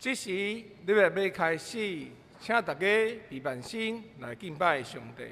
这时，你要开始，请大家闭慢心来敬拜上帝。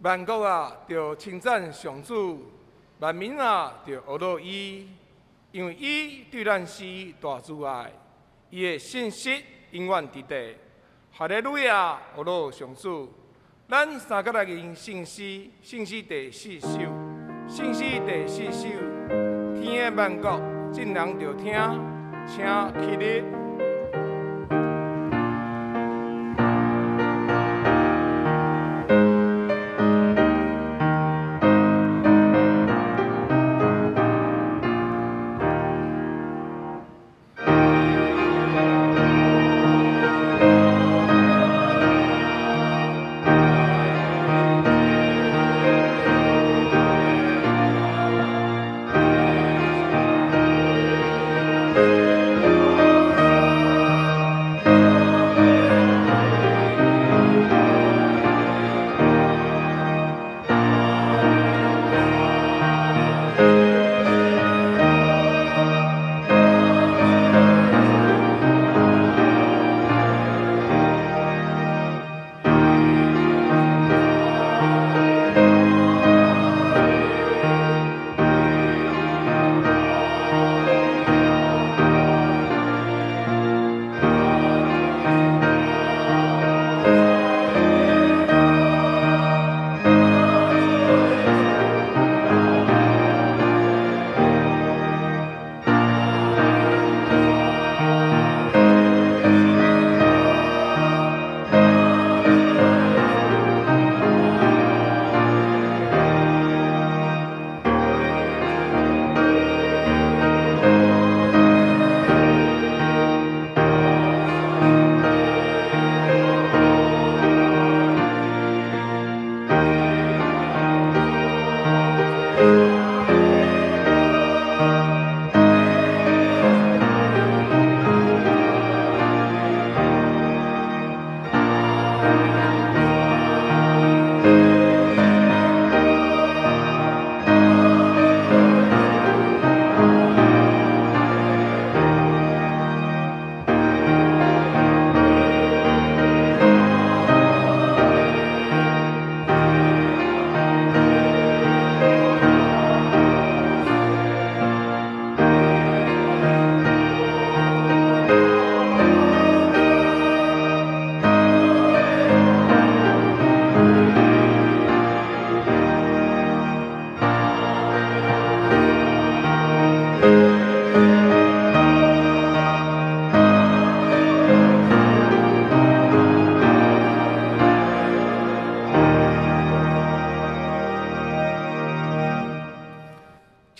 万国啊，着称赞上主；万民啊，着学乐伊，因为伊对咱是大慈爱，伊的信息永远伫地。哈利路亚，学乐上主。咱三个来人信息，信息第四首，信息第四首，天的万国，尽人着听，请起立。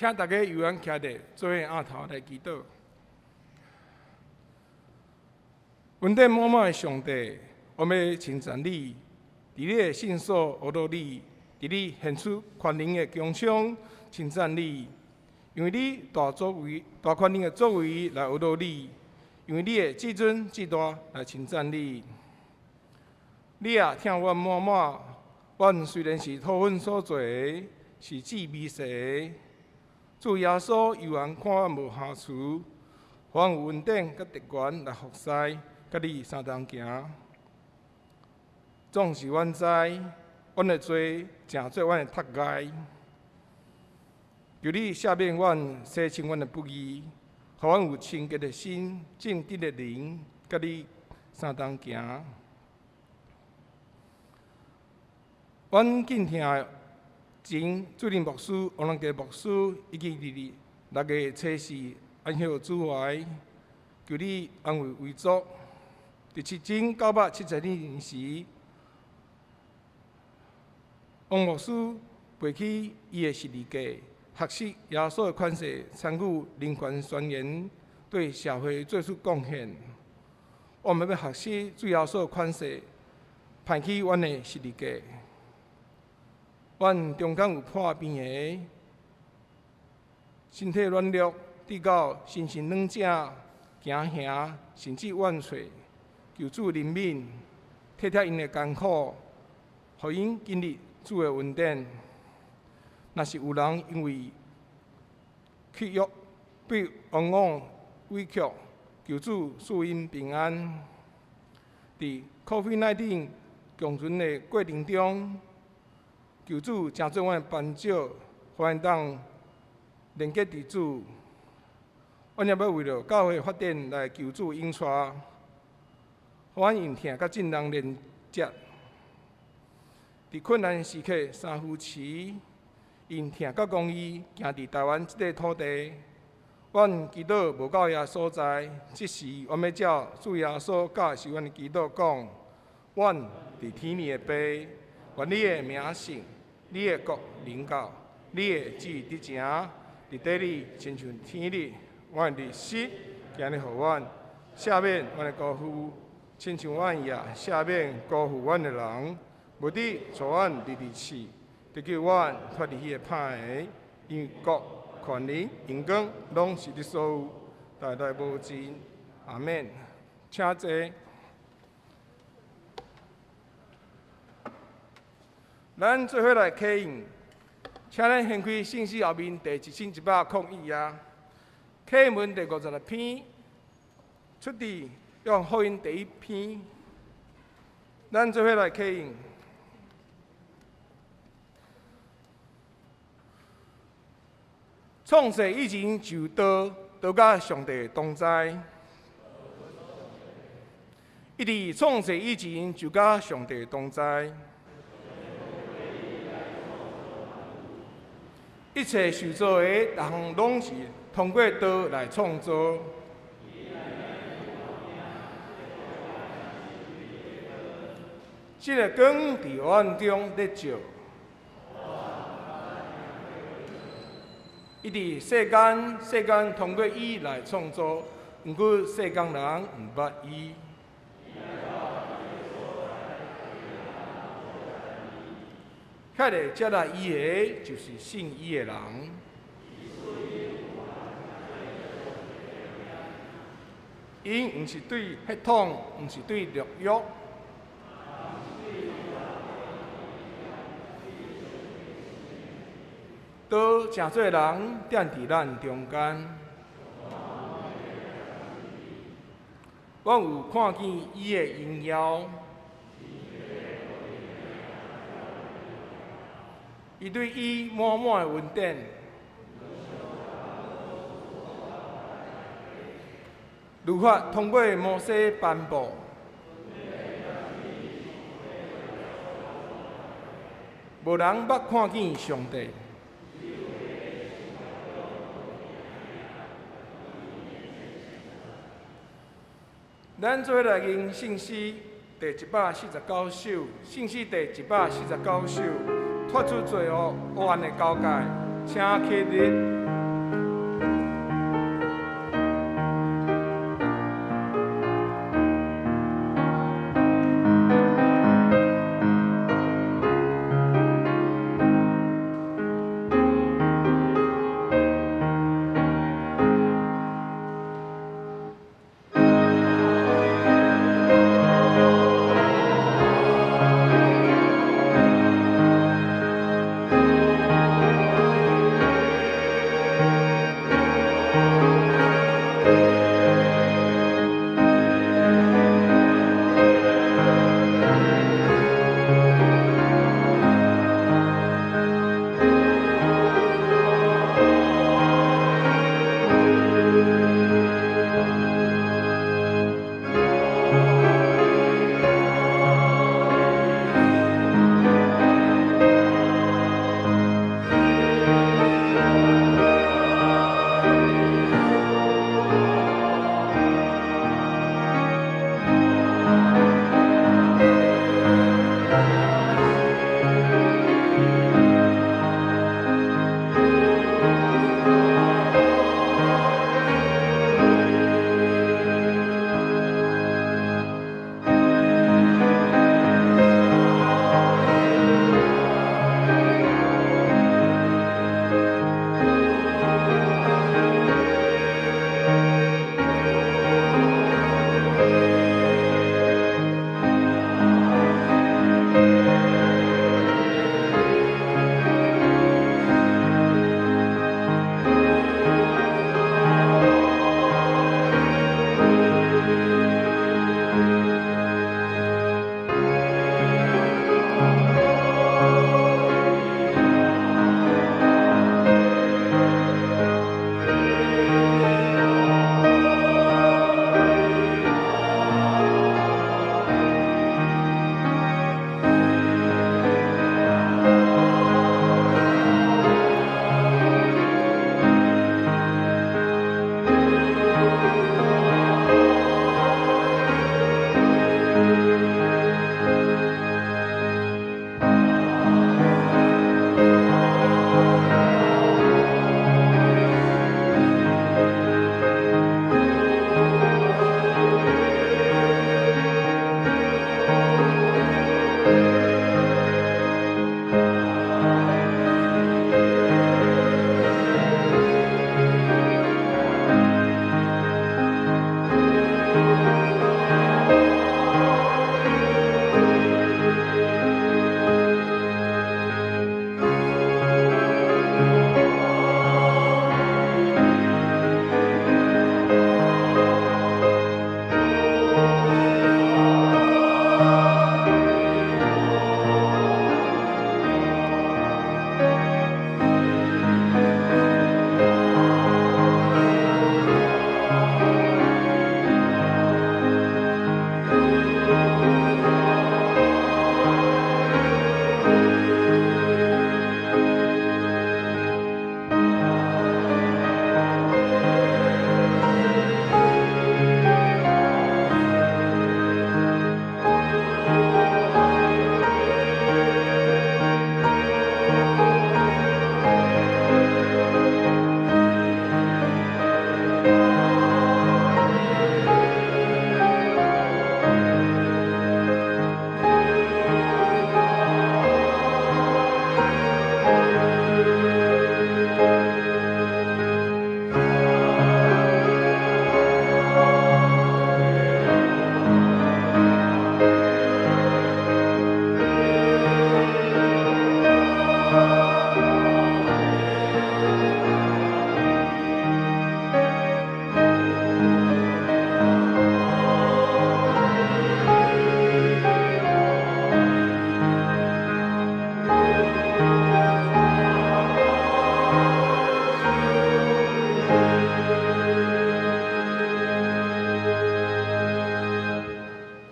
请大家悠闲徛伫，做伙额头来祈祷。恩典满满的上帝，我们要称赞你，伫你的信所学到你，伫你献出权能的奖赏，称赞你，因为你大权能的作为来学到你，因为你的至尊至大来称赞你。你也听阮满满，阮虽然是土粉所做的，是姊妹蛇，主耶稣犹原看阮无下处，互阮有恩典甲特权来服侍。甲你相同行，总是阮知，阮的罪正做阮的脱害。求你赦免阮，洗清阮的不义，互阮有清洁的心、正直的灵，甲你相同行。阮敬听前主任牧师王龙杰牧师，以及6月初4安息主怀，求你安慰遗族。伫7972年时，王牧师背起伊的十字架，学习耶稣的款式，参与人权宣言，对社会做出贡献。我们要学习主耶稣的款式，攀起阮的十字架。阮中间有破病的，身体软弱，直到心神软者、惊吓，甚至怨啜。求主怜悯，体贴因的艰苦，互因经历主的恩典。若是有人因为屈辱被冤枉委屈，求主赐因平安。伫 COVID-19 共存的过程中，求主成做阮的帮助，互阮当连结伫主。阮也要为了教会发展来求主应许。互阮用疼甲正人连接，伫困难时刻，三夫妻用疼甲公义行伫台湾这块土地。阮祈祷无到遐所在，即时阮要照主耶稣教示阮的祈祷讲：阮伫天里的爸，愿你的名圣，你的国临到，你的旨意伫成，伫地里亲像天里。阮的日食，今日互阮赦免阮的辜负。亲像阮也赦免辜负阮的人，无伫带阮入地狱，得救阮脱离迄个歹的。因为国、权能、荣光，拢是你所有，代代无尽。阿免。请坐。咱做伙来启应，请咱掀开信息后面第1101啊，启文第56篇，出伫。约翰福音第1篇，咱做伙来启应。创世以前就道甲上帝同在，一直创世以前就甲上帝同在，一切受造的逐项拢是通过道来创造。这个光伫黑暗中咧照，伊伫世间通过伊来创造，毋过世间人毋捌伊。遐个接纳伊的，就是信伊的人。因毋是对血统，毋是对律约。道正做人踮伫咱中间，阮有看见伊的荣耀，伊对伊满满的恩典，律法通过摩西颁布，无人捌看见上帝。咱做来念信息第149首，信息第149首，脱出罪恶黑暗的交界，请起立。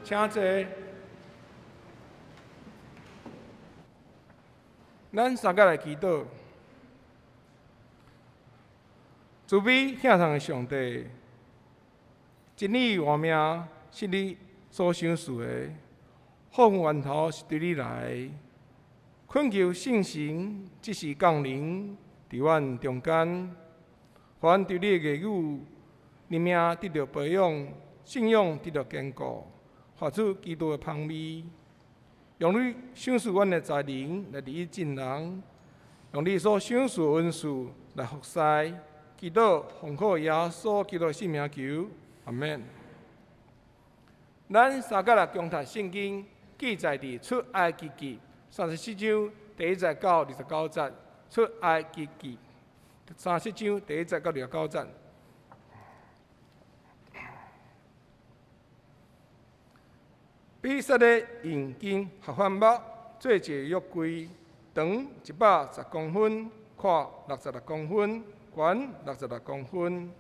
请坐。咱三个来祈祷。慈悲向上的上帝，真理换命是你所想事的，好源头是对你来。恳求圣神即时降临伫阮中间，凡对你的言语、你命得到培养，信仰得到坚固。发出基督的香味，用你赏赐阮的才能来利益众人，用你所赏赐的恩赐来服侍。祈祷奉靠耶稣基督的圣名求，阿免。咱三个来共读圣经，记载伫出埃及记34章第1节到29节，出埃及记30章第1节到29节。比色的银金合番木做一个约柜，长110公分，宽66公分，悬66公分。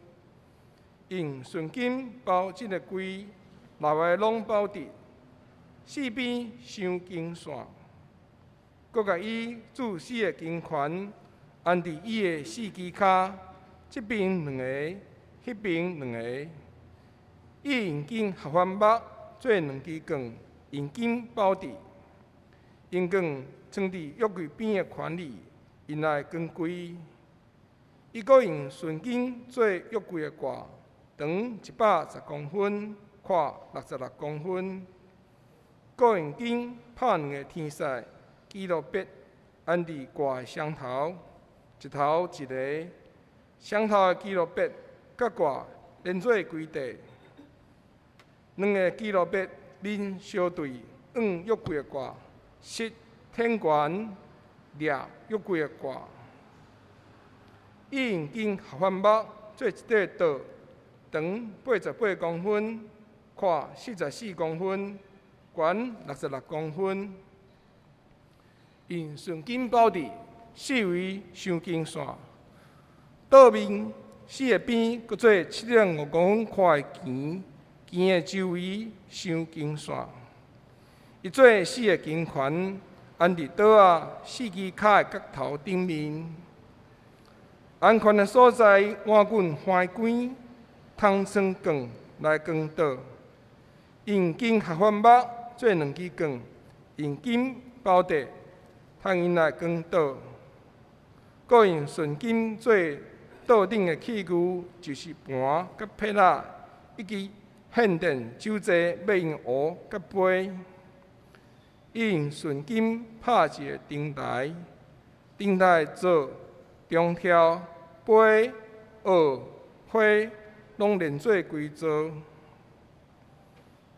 用纯金包这个柜，内外拢包伫，四边镶金线，搁甲伊注4个金环安伫伊的4支骹，这边2个，迄边2个。伊用金合番木做2支杠，用金包伫，用杠装伫约柜边的圈里，用来光柜。伊搁用纯金做约柜的挂，长110公分，宽66公分。搁用金拍2个天使基路伯，安伫挂的双头，一头一个。双头的基路伯甲挂连做规地。2个基路伯面相对，约柜的挂，实天悬掠约柜的挂。伊用金合番木做一块刀，长88公分，宽44公分，悬66公分。用纯金包伫4围镶金线，刀面4个边搁做7.5公分宽的钳。钳的周围镶金线，伊做4个金环，安伫刀仔4支骹的角头顶面。安全的所在，碗滚翻关，通算杠来光刀。用金合番木做2支杠，用金包底，通用来光刀。搁用纯金做刀顶的器具，就是盘、甲撇仔，以及献殿酒座要用壶甲杯。伊用纯金拍一个灯台，灯台做中条、杯、盒、花，拢连做规座。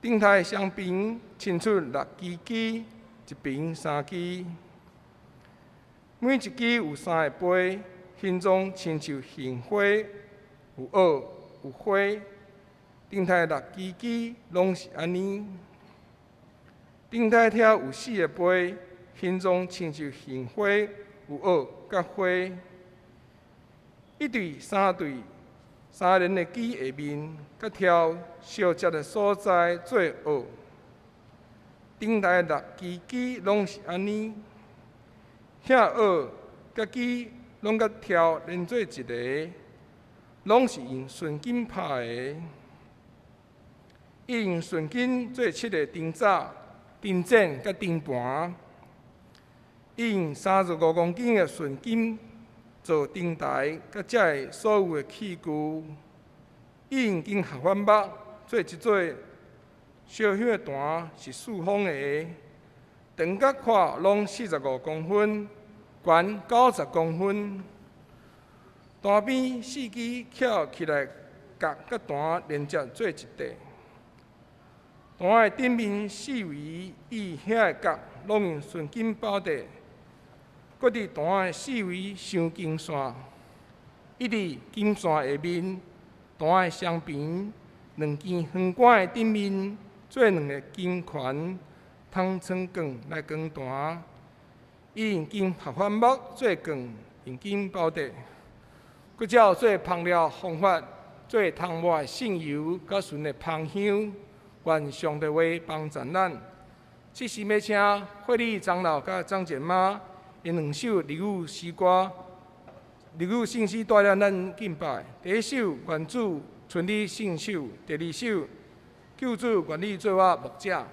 灯台双边伸出6支枝，一边3支。每一支有3个杯，形状亲像杏花，有盒有花。灯台6支枝拢是安尼。灯台遐有4个杯，形状亲像杏花，有盒甲花。一对3对3连的枝下面，甲挑相接的所在做盒。灯台6支枝拢是安尼。疼学甲记拢甲挑连做一个，拢是用纯金拍的。伊用纯金做7个灯罩、灯盏甲灯盘。伊用35公斤的纯金做灯台，甲遮个所有的器具。伊用金合板木做一做烧香的坛，是4方的，长甲宽拢45公分，悬90公分。单边4支翘起来，角甲坛连接做一块。坛的顶面4围伊遐个角拢用纯金包底。搁伫坛的4围镶金线，一直金线下面，坛的双边2件横管的顶面做2个金环，通撑管来光坛。伊用金合板木做管，用金包底。搁照做烹料方法，做汤抹的圣油，甲纯的芳香。愿上帝话帮助咱。即时要请会理长老甲张姐妈因2首日语诗歌、日语圣诗带领咱敬拜。第1首愿主存你圣手，第2首救主愿你做我牧者。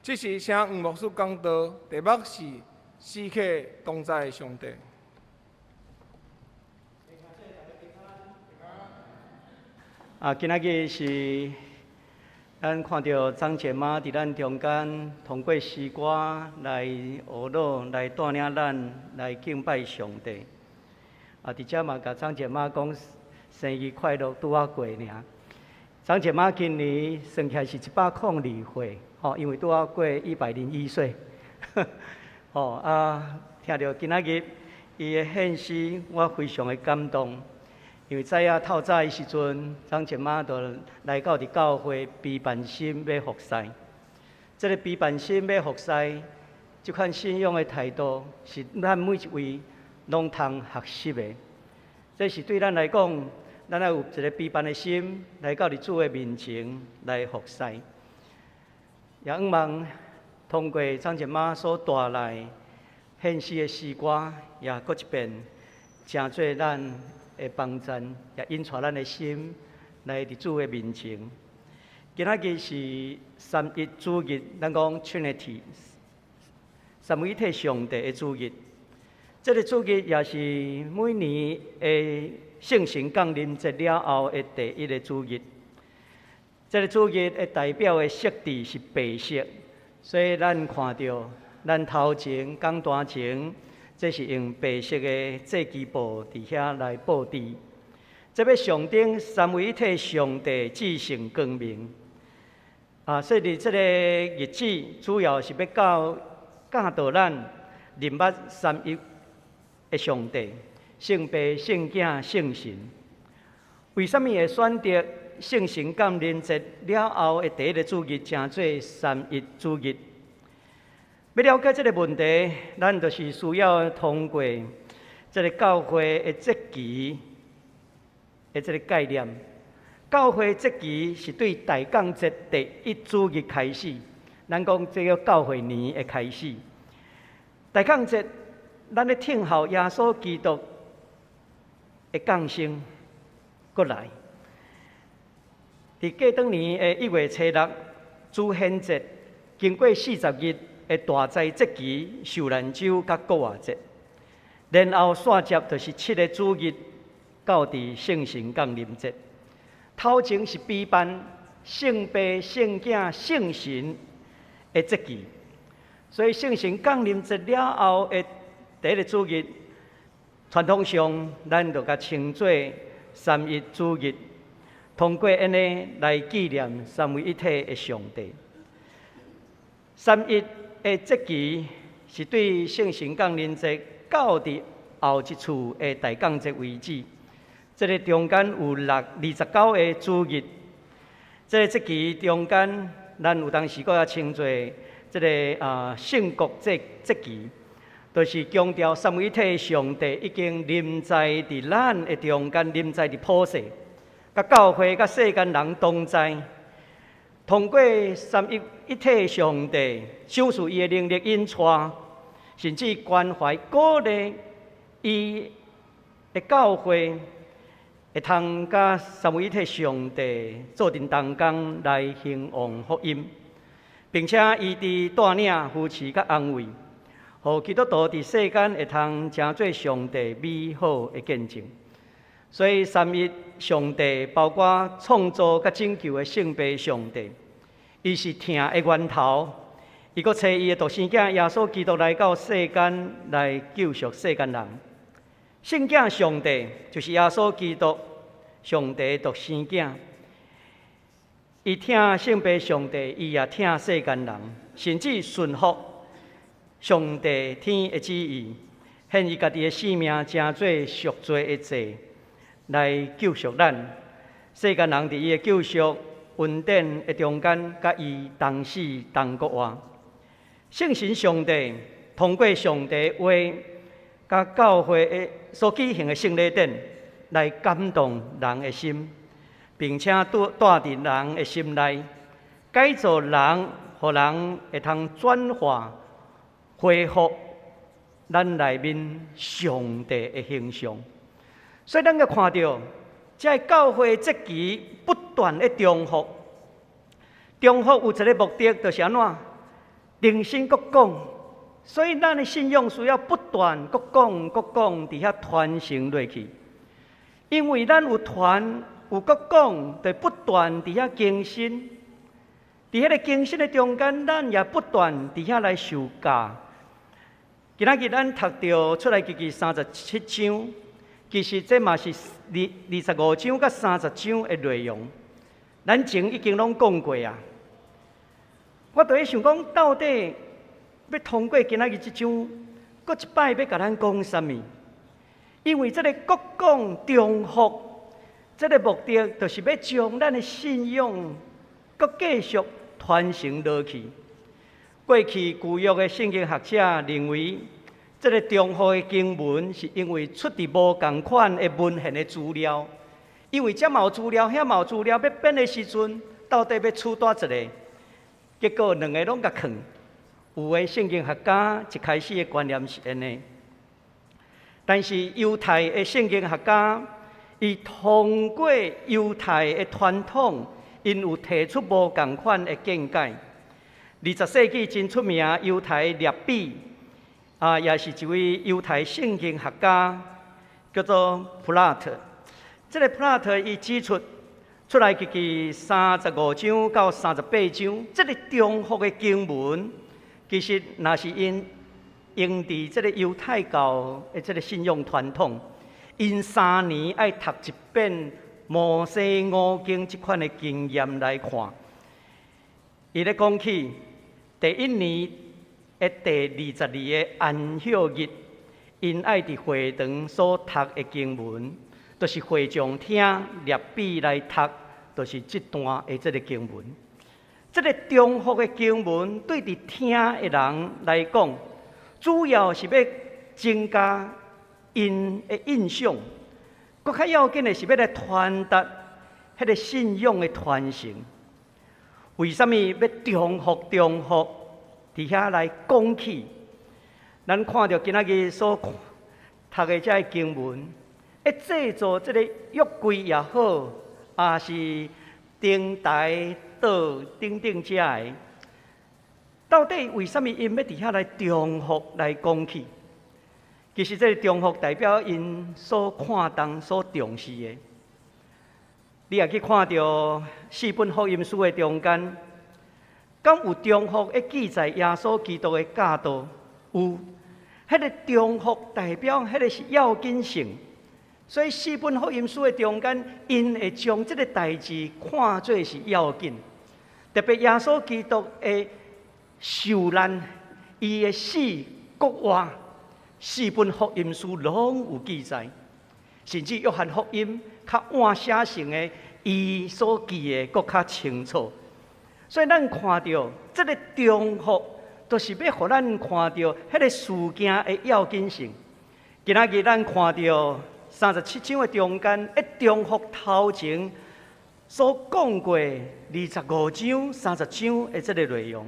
这是请黄牧师讲道，题目是“时刻同在上帝”。今仔日是咱看到张姐妈伫咱中间，通过诗歌来学老，来带领咱来敬拜上帝。伫遮嘛，甲张姐妈讲生日快乐，拄仔过尔。张姐妈今年算起来是102岁，因为拄仔过101岁。听到今仔日伊的献诗，我非常的感动。因为知影透早的时阵，张姐妈就来到伫教会陪伴心要服侍。这个陪伴心要服侍，这款信仰的态度是咱每一位拢通学习的。这是对咱来讲，咱要有一个陪伴的心，来到伫主的面前来服侍。也希望通过张姐妈所带来献诗的诗歌，也搁一遍诚做咱的帮衬，也引带咱的心来伫主的面前。今仔日是3一主日，咱讲 Trinity， 三位一体上帝的主日。这个主日也是每年的圣神降临节了后的第一个主日。这个主日的代表的色调是白色，所以咱看到咱头前讲单前。这是用白色的祭旗布伫遐来布置，这要象征三位一体上帝至圣光明。所以伫这个日子，主要是要教导咱认捌三一的上帝，圣父、圣子、圣神。为什么会选择圣神降临节了后的第一个主日，称做三一主日？要了解这个问题，咱就是需要通过这个教会的节期的这个概念。教会节期是对大降节第一主日开始，咱讲这个教会年的开始。大降节，咱咧听候耶稣基督的降生过来。伫过当年的1月初6，主显节，经过40日。的大灾节期、受难周甲国外节，然后续接就是7个主日到伫圣神降临节。头前是陪伴圣父、圣子、圣神的节期，所以圣神降临节了后的第一个主日，传统上咱就甲称作三一主日，通过安尼来纪念三位一体的上帝。三一的节期是对圣神降临节到伫后一次的大降节为止。这个中间有29个主日。这个节期中间，咱有当时搁也称作这个圣国节期，就是强调三位一体上帝已经临在伫咱的中间，临在伫普世，甲教会、甲世间人同在。通过三一体上帝，手术伊的能力引带，甚至关怀鼓励伊的教会，会通甲三位一体上帝做阵同工来兴旺福音，并且伊伫带领扶持甲安慰，互基督徒伫世间会通成做上帝美好的见证。所以三一上帝包括创造甲拯救的圣父上帝，伊是疼的源头。伊阁找伊的独生囝耶稣基督来到世间来救赎世间人。圣子上帝就是耶稣基督，上帝独生囝。伊疼圣父上帝，伊也疼世间人，甚至顺服上帝天的旨意，献伊家己的性命，成做赎罪的祭。来救赎咱世间人，伫伊的救赎恩典的中间，甲伊同死同国活。圣神上帝通过上帝话，甲教会的所举行的圣礼典，来感动人的心，并且带伫人的心内，改造人，互人会通转化、恢复咱内面上帝的形象。所以，咱要看到，这教会节期不断的重复，重复有一个目的，就是安怎？定心各讲，所以咱的信仰需要不断各讲各讲，伫遐传承落去。因为咱有传有各讲，就不断伫遐更新。伫迄个更新的中间，咱也不断伫遐来受教。今仔日咱读到出来记37章，其实这嘛是25章甲30章的内容。咱前已经拢讲过啊。我就在想讲，到底要通过今仔日这章，搁一摆要甲咱讲啥物？因为这个各讲中学，这个目的就是要将咱的信仰搁继续传承落去。过去旧约的圣经学者认为，这个中学的经文是因为出自无同款的文献的资料，因为这嘛有资料，遐嘛有资料，要编的时阵，到底要取多一个？结果两个拢甲藏。有的圣经学家一开始的观念是安尼，但是犹太的圣经学家，伊通过犹太的传统，因有提出无同款的见解。20世纪真出名犹太列比也是一位犹太圣经学家，叫做普拉特。这个普拉特伊指出来记35章到38章，这个中学的经文，其实若是因用伫这个犹太教的这个信仰传统，因3年爱读一遍摩西五经这款的经验来看。伊咧讲起第一年的第22个安息日，因爱伫会堂所读的经文，就是会众听列比来读，就是这段的这个经文。这个中学的经文对伫听的人来讲，主要是要增加因的印象，搁较要紧的是要来传达迄个信仰的传承。为什么要中学伫遐来讲起？咱看到今仔日所读的这经文，制作这个约柜也好，也是灯台道等等这的，到底为什么因要伫遐来中学来讲起？其实这个中学代表因所看重、所重视的。你也去看到4本福音书的中间，敢有中学的记载耶稣基督的教导？有，迄个中学代表迄个是要紧性。所以4本福音书的中间，因会将这个代志看作是要紧。特别耶稣基督的受难，伊的死国外，4本福音书拢有记载，甚至约翰福音较晚写成的，伊所记的更较清楚。所以咱看到这个中学，就是要互咱看到迄个事件的要紧性。今仔日咱看到37章的中间，中学头前所讲过25章、30章的这个内容，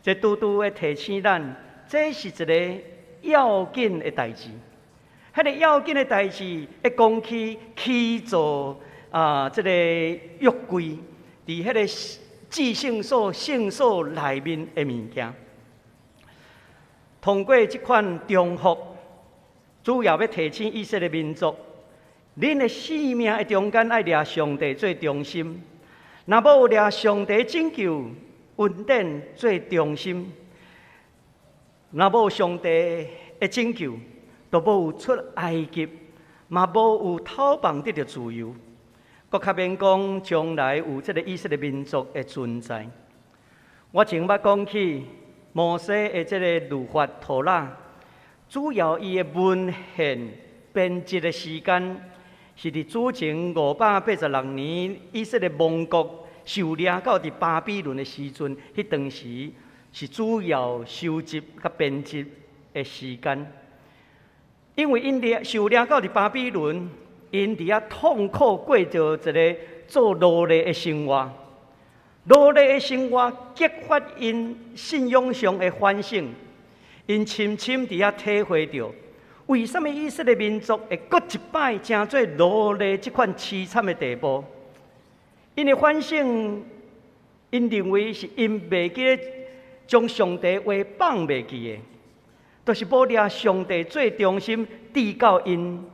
这拄拄的提醒咱，这是一个要紧的代志。迄个要紧的代志，会讲起造这个约柜，伫迄个至圣所、圣所内面的物件。通过这款中学，主要要提醒以色列民族，恁的生命的中间爱掠上帝最中心，若无掠上帝拯救恩典最中心，若无上帝的拯救，就无有出埃及，嘛无有讨房得到自由，搁较免讲将来有这个以色列民族的存在。我前捌讲起摩西的这个律法托拉，主要伊的文献编辑的时间是伫主前586年，以色列亡国受掠到伫巴比伦的时阵，迄当时是主要收集甲编辑的时间。因为因受掠到伫巴比伦，因伫遐痛苦过着一个做奴隶的生活。奴隶的生活激发因信仰上的反省，因深深伫遐体会到，为什么以色列民族会搁一摆成做奴隶这款凄惨的地步？因的反省，因认为是因袂记将上帝话放袂记的，都是要抓上帝最中心，递到因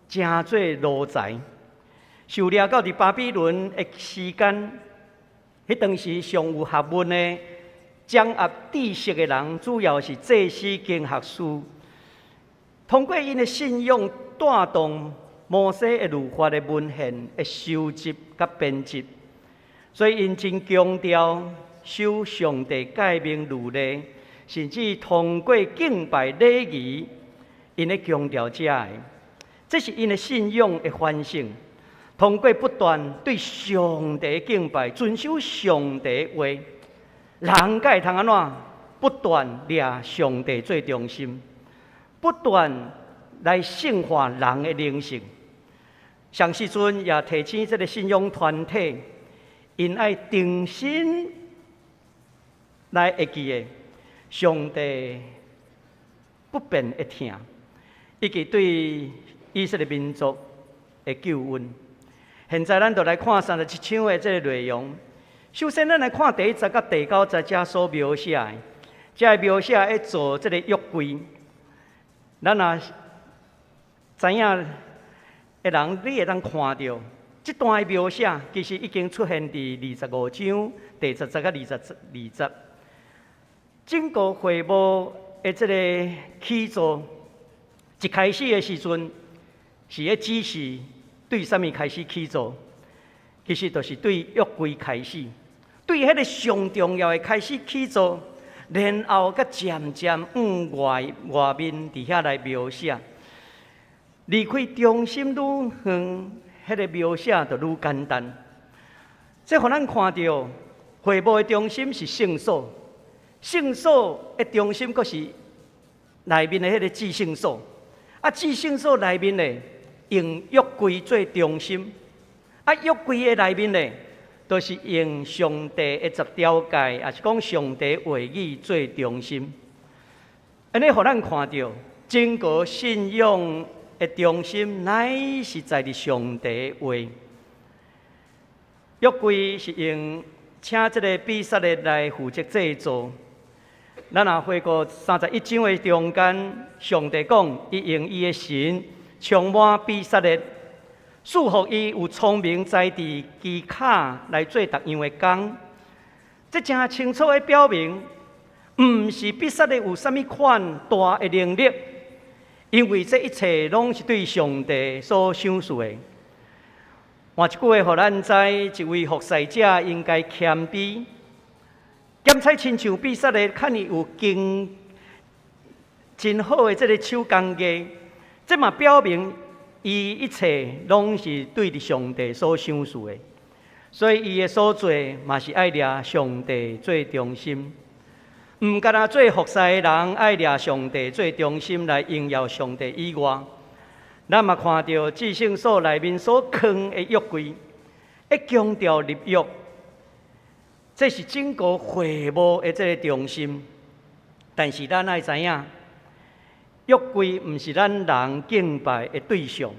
正做奴才。受掠到伫巴比伦的时间，迄当时上有学问的掌握知识的人，主要是祭司经学士。通过因的信仰，带动摩西的律法的文献的收集甲编辑，所以因真强调守上帝诫命律例，甚至通过敬拜礼仪，因咧强调这个，这是因的信仰的反省。通过不断对上帝敬拜，遵守上帝话，人该通安怎不断抓上帝最中心，不断来圣化人的灵性。上时阵也提醒这个信仰团体，因爱定心来会记的上帝不变的疼，以及对以色列民族的救恩。现在咱就来看37章的这个内容。首先，咱来看第1节到第9节这所描写的，这描写要做这个约柜。咱也知影的人，你会当看到这段的描写，其实已经出现伫25章第10节到22节。整个会幕的这个起造，一开始的时阵是咧指示。对什么开始起造？其实就是对约柜开始，对迄个上重要的开始起造，然后佮渐渐往外面伫遐来描写，离开中心愈远，迄个描写就愈简单。这互咱看到会幕的中心是圣所，圣所的中心佫是内面的迄个至圣所，至圣所内面呢？用约柜做中心，约柜的内面呢，都是用上帝的10条诫，也是讲上帝话语做中心。安尼，互咱看到整个信仰的中心，乃是在伫上帝话。约柜是用请这个比撒列来负责制作。咱若回顾31章的中间，上帝讲，伊用伊的神。充满比撒列，祝福伊有聪明在地基卡来做逐样的工。这真清楚的表明，毋是比撒列有啥物款大的能力，因为这一切拢是对上帝所赏赐的。换一句话，互咱知，一位服侍者应该谦卑，检采亲像比撒列，看伊有经真好的这个手工艺。这嘛表明，伊一切拢是对着上帝所赏赐的，所以伊的所做嘛是爱抓上帝做中心，毋干那做服侍的人爱抓上帝做中心来荣耀上帝以外，咱嘛看到至圣所内面所藏的约柜，一强调立约，这是整个会幕的这个中心。但是咱爱知影。约柜毋是咱人敬拜的对象，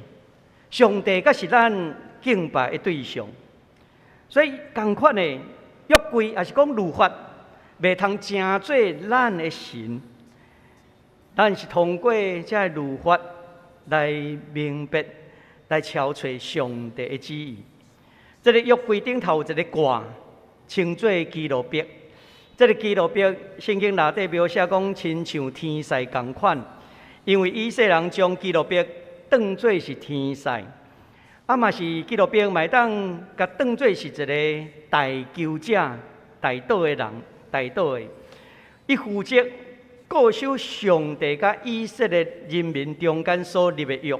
上帝才是咱敬拜的对象。所以同款的约柜也是讲律法，袂通成做咱的神。咱是通过这律法来明白、来敲找上帝的旨意。这个约柜顶头有一个挂，称作基路伯。这个基路伯，圣经内底描写讲，亲像天使同款。因为以色列人将基路伯当作是天使，嘛是基路伯嘛当甲当作是一个代求者、代祷的人、代祷的。伊负责固守上帝甲以色列人民中间所立的约。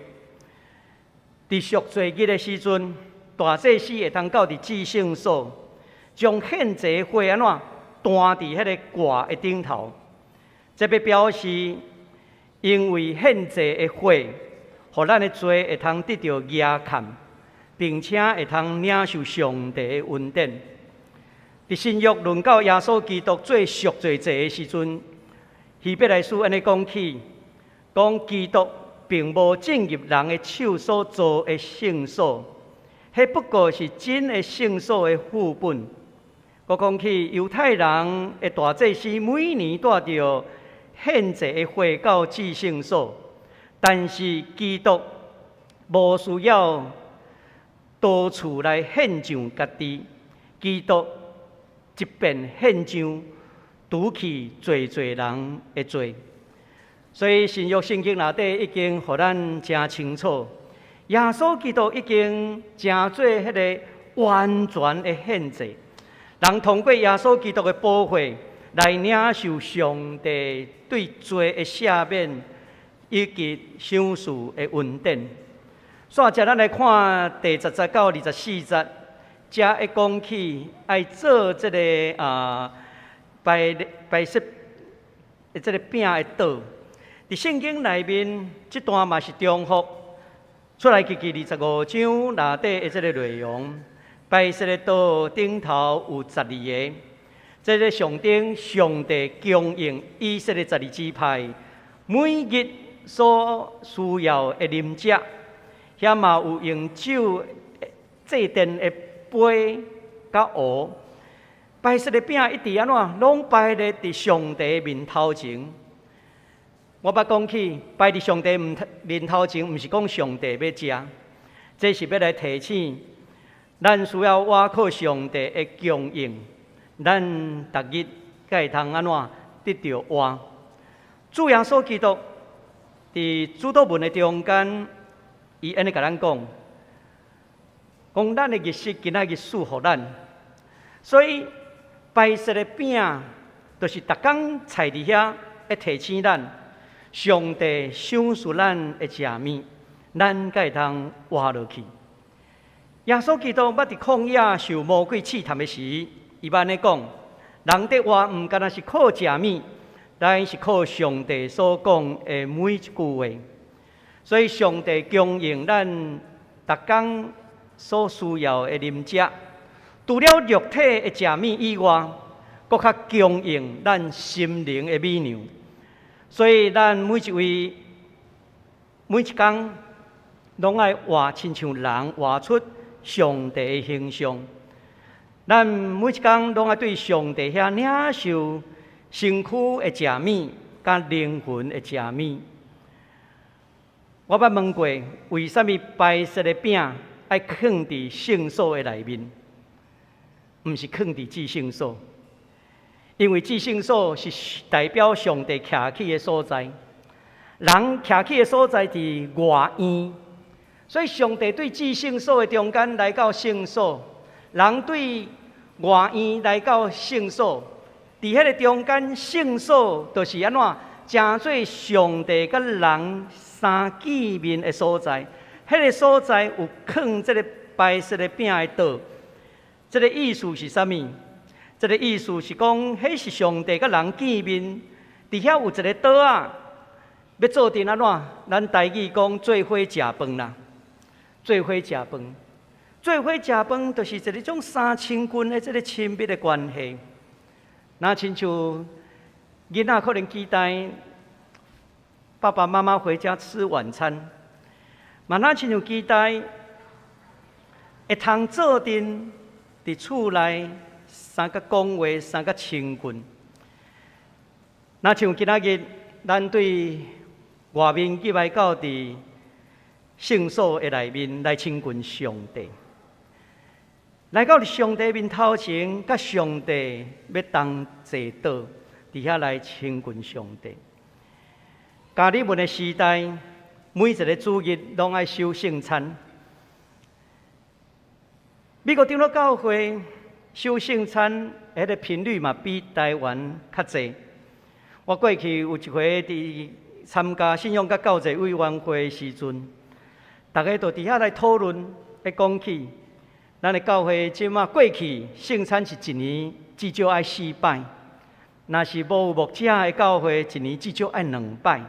伫赎罪日的时阵，大祭司会通到伫至圣所，将献祭火安怎弹伫迄个挂的顶头，这要表示。因为献祭的火，互咱的罪会通得到压砍，并且会通领受上帝的恩典。伫新约论到耶稣基督做赎罪祭的时阵，希伯来书安尼讲起，讲基督并无进入人的手所造的圣所，迄不过是真的圣所的副本。我讲起犹太人的大祭司每年带着献祭的花到至圣所，但是基督无需要到处来献上家己，基督一遍献上，除去罪人的罪。所以新约圣经内底已经互咱真清楚，耶稣基督已经成做迄个完全的献祭，人通过耶稣基督的保护来领受上帝对罪的赦免以及赏赐的恩典。煞接咱来看第10到24节，才会讲起爱做这个白色的这个饼的道。伫圣经内面，这段嘛是重复出来记25章内底的这个内容。白色的道顶头有12个，这个上顶上帝供应以色列12支派每日所需要的饮食，遐嘛有用酒祭奠的杯甲壶。白色的饼一直安怎，拢摆咧伫上帝面头前。我捌讲起，摆伫上帝面头前，毋是讲上帝要食，这是要来提醒，咱需要倚靠上帝的供应，咱逐日才会通安怎得到活。主耶稣基督伫主祷文的中间，伊安尼甲咱讲，咱的日式今仔日赐予咱，所以白色的饼，就是逐工菜伫遐，会提醒咱。上帝赏赐咱的食物，咱才会通活落去。耶稣基督捌伫旷野受魔鬼试探的时，伊安尼讲：人得活，毋干那是靠食物，但是靠上帝所讲的每一句话。所以上帝供应咱逐工所需要的饮食，除了肉体的食物以外，搁较供应咱心灵的美粮。所以，咱每一位每一天，拢爱活亲像人活出上帝的形象。咱每一天拢爱对上帝遐领受身躯的食物，甲灵魂的食物。我捌问过，为什么白色的饼爱放伫圣所的内面，毋是放伫至圣所？因为至圣所是代表上帝徛起的所在，人徛起的所在伫外院，所以上帝对至圣所的中间来到圣所，人对外院来到圣所，伫迄个中间圣所就是安怎，成做上帝甲人三见面的所在。迄个所在有放这个白色的饼的道，这个意思是啥物？这个意思是讲，迄是上帝甲人见面，伫遐有一个桌啊，要做阵安怎？咱台语讲做伙食饭啦，做伙食饭，做伙食饭，就是一种三亲近的这个亲密的关系。那亲像囡仔可能期待爸爸妈妈回家吃晚餐，嘛那亲像期待会通做阵伫厝内。三个讲话，三个亲近。那像今仔日，咱对外面入来到伫圣所的内面来亲近上帝，来到上帝面头前，甲上帝要同坐倒，伫遐来亲近上帝。加利文的时代，每一个主日拢爱守圣餐。美国长老教会。守圣餐，迄个频率嘛比台湾较济。我过去有一回伫参加信仰甲教育委员会的时阵，大家都伫遐来讨论，来讲起咱的教会即马过去圣餐是一年至少爱4摆，若是无有牧者的教会，一年至少爱2摆。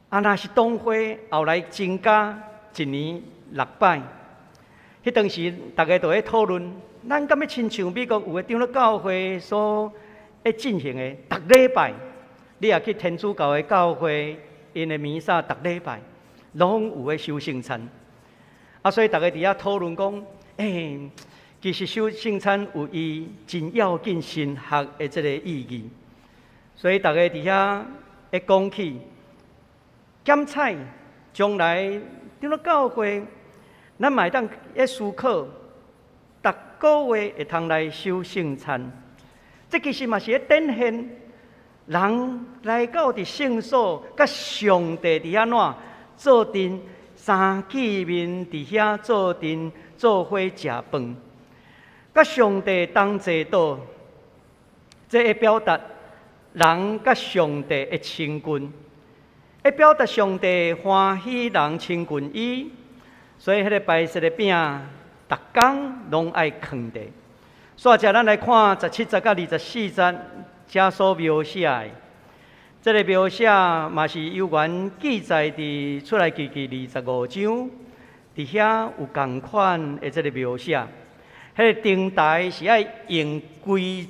若是当会后来增加一年6摆。迄当时，大家都在讨论，咱敢要亲像美国有个长老教会所进行的，逐礼拜，你也去天主教的教会，因的弥撒逐礼拜，拢有个守圣餐。所以大家伫遐讨论讲，其实守圣餐有伊真要紧神学的这个意义，所以大家伫遐会讲起检采将来伫了教会，咱嘛会当会思考，逐个月会通来守圣餐。这其实嘛是咧展现人来到伫圣所，甲上帝伫遐怎做阵三见面伫遐做阵做伙食饭。甲上帝同坐倒，这会表达人甲上帝的亲近，会表达上帝欢喜人亲近伊。所以迄个白色的饼，逐工拢爱放地。煞者咱来看17节到24节，遮所描写的，这个描写嘛是有原记载伫出来记25章，伫遐有同款的这个描写。迄个灯台是爱用规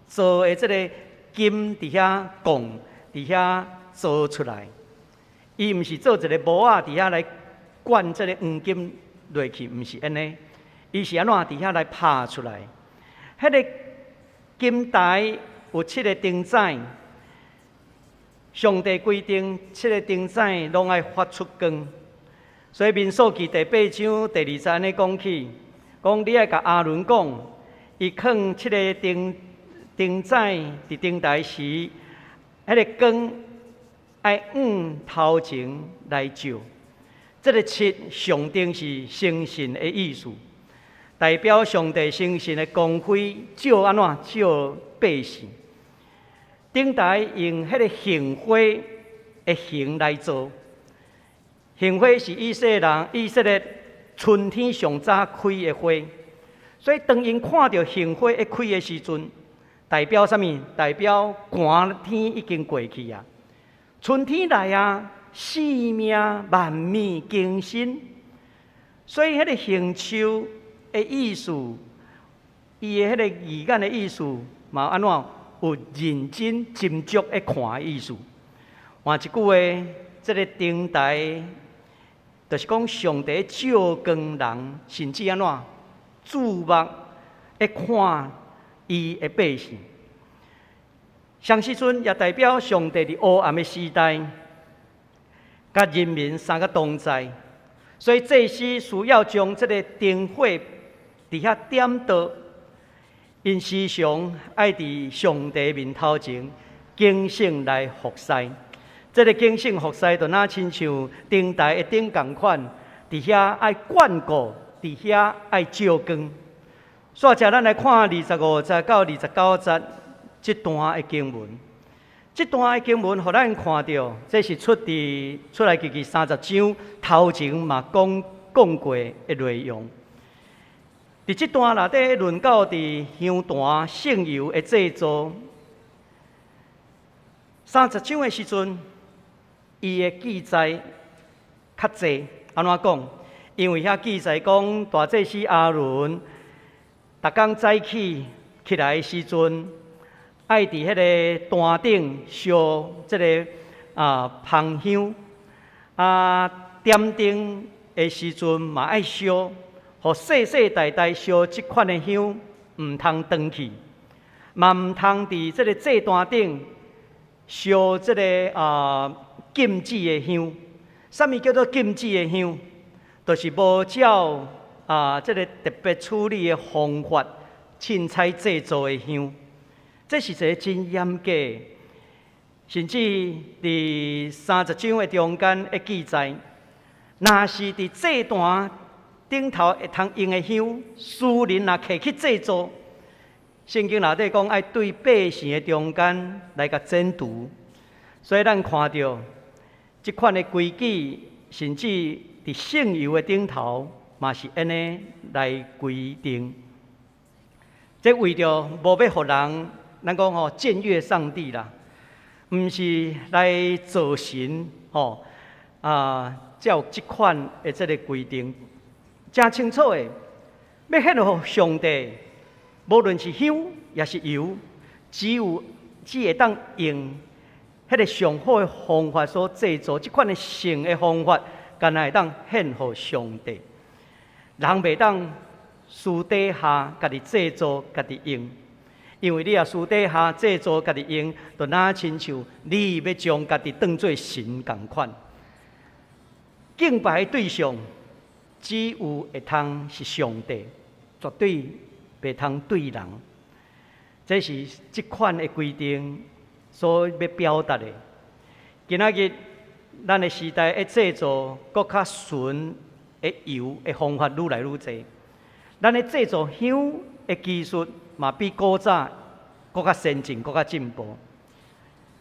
做的这个金伫遐拱，伫遐做出来。伊毋是做一个模仔伫遐来灌这个黄金落去，毋是安尼。伊是安怎伫遐来拍出来？迄个金台有7个灯仔，上帝规定7个灯仔拢爱发出光。所以民数记第8章第20节安尼讲起。讲你爱甲阿伦讲，伊放7个灯仔伫灯台时，迄个光爱往头前来照。这个7象征是圣神的意思，代表上帝圣神的光辉照安怎照百姓。灯台用迄个杏花的形来做，杏花是以色列春天上早开的花，所以当因看到杏花一开的时阵，代表什么？代表寒天已经过去啊，春天来啊，生命万物更新。所以迄个杏树的意思，伊的迄个语言的意思，嘛安怎有认真斟酌的看的意思。换一句话，这个灯台。就是讲，上帝照光人，甚至安怎注目来看伊的百姓。上时阵也代表上帝伫黑暗的时代，甲人民三个同在。所以祭司需要将这个灯火伫遐点倒，因时常爱伫上帝面头前警醒来服侍。这个警醒服侍，就那亲像灯台的灯同款，伫遐爱灌顾，伫遐爱照光。煞者咱来看25节到29节这段的经文。这段的经文，互咱看到，这是出来记30章头前嘛讲过的内容。伫这段内底论到伫香坛圣油的制作，30章的时阵。伊的记载较济，安怎讲？因为遐记载讲，大祭司阿伦，逐工早起来的时阵，爱伫迄个坛顶烧这个香香，点灯的时阵嘛爱烧，互世世代代烧即款的香，毋通断去，嘛毋通伫这个祭坛顶烧这个禁止的香。什么叫做禁止的香？就是无照这个特别处理的方法凊彩制作的香。这是一个真严格，甚至伫30章的中间的记载，若是伫祭坛顶头会通用的香，私人若摕去制作，圣经内底讲爱对百姓的中间来甲检除。所以咱看到这款的规矩，甚至伫圣油的顶头，嘛是安尼来规定。这为着无要互人，咱讲僭越上帝啦，毋是来造神才有这款的这个规定，真清楚的，要显互上帝，无论是香也是油，只会当用迄个上好的方法所制作，这款的圣的方法，敢若会当献互上帝。人袂当私底下家己制作家己用，因为你也私底下制作家己用，就哪亲像你要将家己当作神同款。敬拜的对象只有会通是上帝，绝对袂通对人。这是这款的规定所要表达的。今仔日咱的时代的制作，搁较纯的油的方法愈来愈侪。咱的制作香的技术嘛，比古早搁较先进，搁较进步。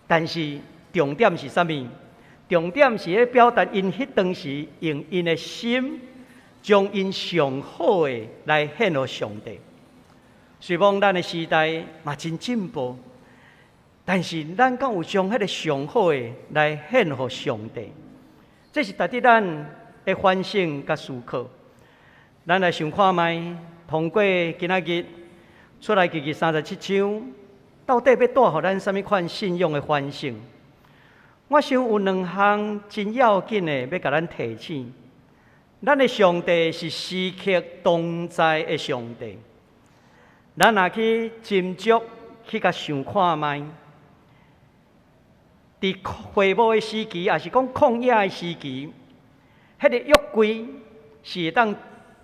但是重点是啥物？重点是要表达因迄当时用因的心，将因上好的来献予上帝。虽望咱的时代嘛真进步，但是咱敢有将迄个上好的来献予上帝？这是值得咱的反省甲思考。咱来想看卖，通过今仔日出来记37章，到底要带予咱什么款信仰的反省？我想有两项真要紧的，要甲咱提醒。咱的上帝是时刻同在的上帝。咱若去斟酌去甲想看卖，伫会幕的时期，也是讲旷野的时期，迄个约柜是会当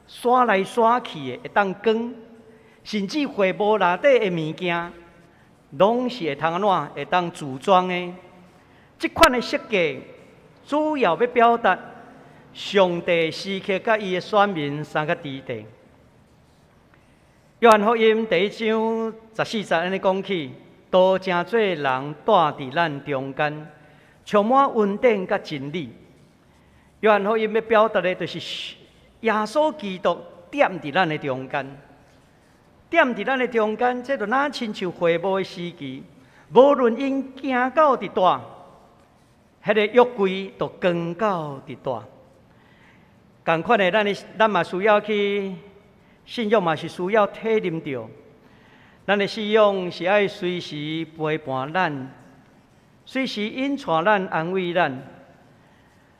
刷来刷去的，会当光，甚至会幕内底的物件，拢是会通安怎会当组装的。这款的设计，主要要表达上帝时刻甲伊的选民三个伫地。约翰福音第1章14节安尼讲起，道真做人住伫咱中间，充满恩典甲真理。约翰福音要表达的，就是耶稣基督踮伫咱的中间，踮伫咱的中间，这就哪亲像会幕的时期，无论因行到伫大。迄个约柜就光到伫大，同款的，咱嘛需要去信仰，嘛是需要体认到，咱的信仰是爱随时陪伴咱，随时引带咱、安慰咱。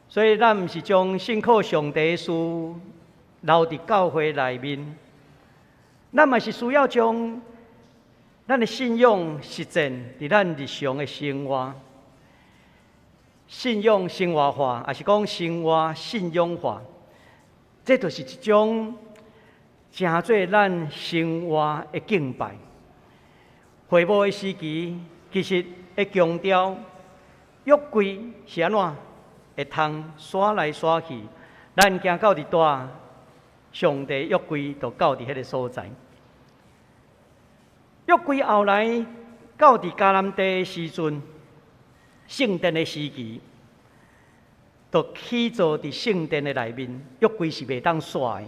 所以，咱毋是将信靠上帝的事留伫教会内面，咱嘛是需要将咱的信仰实践伫咱日常的生活。信仰生活化，也是讲生活信仰化，这就是一种真做咱生活的敬拜。会幕的时期，其实会强调约柜是安怎会通刷来刷去，咱行到伫大，上帝约柜就到伫迄个所在。约柜后来到伫迦南地的时阵。圣殿的时期，就起坐伫圣殿的内面，约柜是袂当刷的。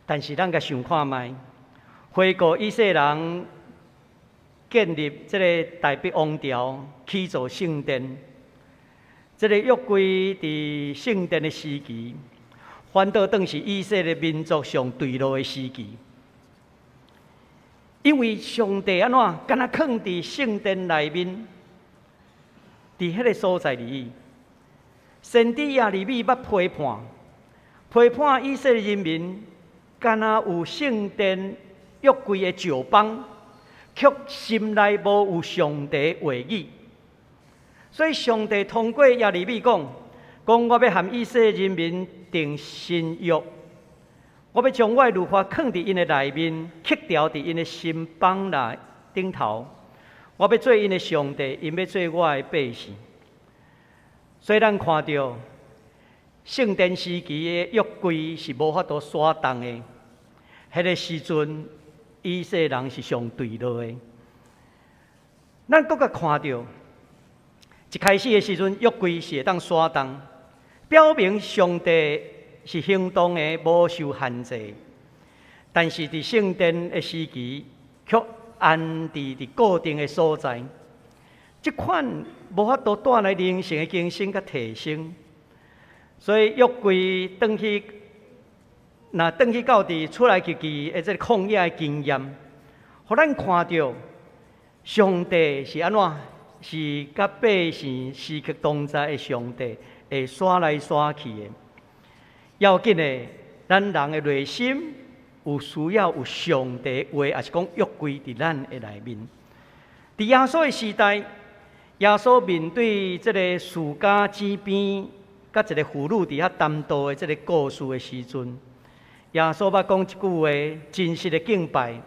但是咱甲想看卖，回顾以色列人建立这个大北王朝，起坐圣殿，这个约柜伫圣殿的时期，反倒当是以色列民族上坠落的时期。因为上帝安怎，敢若藏伫圣殿内面。伫迄个所在里，先知亚利米捌批判以色列人民，敢若有圣殿约柜的石邦，却心内无有上帝话语。所以上帝通过亚利米讲，我要和以色列人民定新约，我要将我的律法藏伫因的内面，刻条伫因的心邦内顶头。我要做因的上帝，因要做我的百姓。所以咱看到圣殿时期的约柜是无法度刷动的，迄个时阵以色列人是上坠落的。咱搁较看到一开始的时阵，约柜是会当刷动，表明上帝是行动的，无受限制。但是伫圣殿的时期，却安置伫固定的所在，这款无法度带来灵性的更新甲提升。所以约柜转去到伫出来记的这个旷野的经验，互咱看到上帝是安怎，是甲百姓时刻同在的上帝，会刷来刷去的。要紧的，咱人的内心有需要有上帝话，也是讲约柜伫咱的内面。伫耶稣的时代，耶稣面对这个树家井边，甲一个妇女伫遐谈道的这个故事的时阵，耶稣捌讲一句话：真实的敬拜，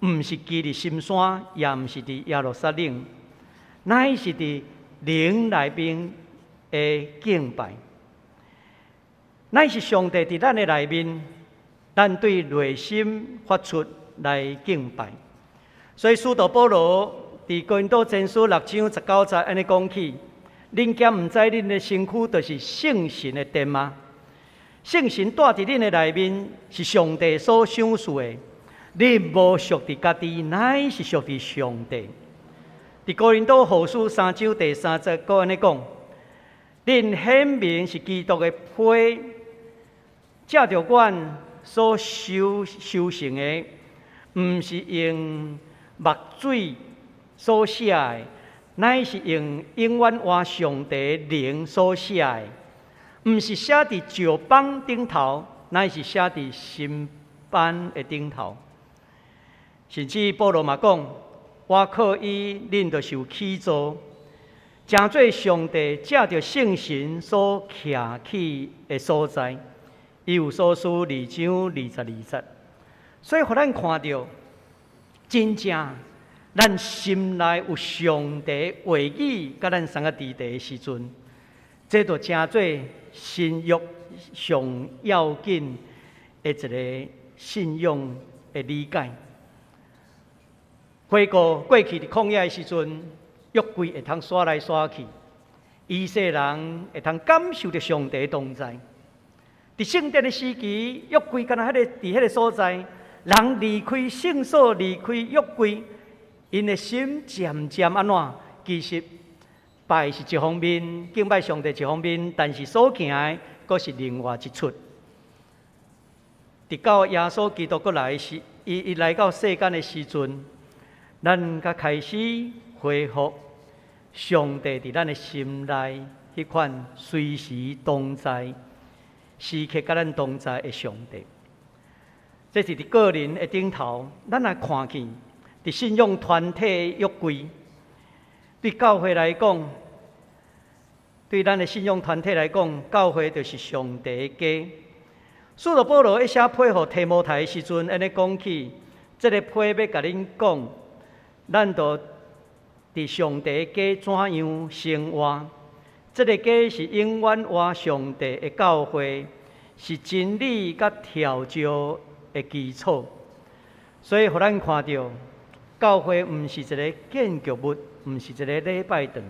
毋是基伫深山，也毋是伫耶路撒冷，乃是伫灵内面的敬拜，乃是上帝伫咱的内面，咱对内心发出来敬拜。所以使徒保罗伫哥林多前书6章19节安尼讲起：恁敢毋知恁的身躯就是圣神的殿吗？圣神住伫恁的内面，是上帝所赏赐的。恁无属伫家己，乃是属伫上帝。伫哥林多后书3章第3节，佫安尼讲：恁显明是基督的胚，借着阮所修成的，毋是用墨水所写的，乃是用永远活上帝灵所写的，毋是写伫石板顶头，乃是写伫心板的顶头。甚至保罗嘛讲：我靠伊，恁就受起造，成做上帝借着圣神所徛起的所在。伊有所书2章22节。所以，互咱看到，真正咱心内有上帝话语，甲咱三个伫地的时阵，这就成做信约上要紧的一个信仰的理解。回顾过去伫旷野的时阵，约柜会通刷来刷去，以色列人会通感受着上帝的同在。伫圣殿的时期，约柜敢若伫迄个所在，人离开圣所，离开约柜，因的心渐渐安怎？其实拜是一方面，敬拜上帝一方面，但是所行的阁是另外一出。直到耶稣基督过来时，伊来到世间的时阵，咱才开始恢复上帝伫咱的心内迄款随时同在、时刻甲咱同在的上帝。这是伫个人的顶头，咱来看见伫信仰团体约柜，对教会来讲，对咱的信仰团体来讲，教会就是上帝的家。使徒保罗一写批予提摩太的时阵，安尼讲起，这个批要甲恁讲。咱就伫上帝的家怎样生活？这个家是永远活上帝的教会，是真理甲调教的基础。所以，互咱看到，教会毋是一个建筑物，毋是一个礼拜堂。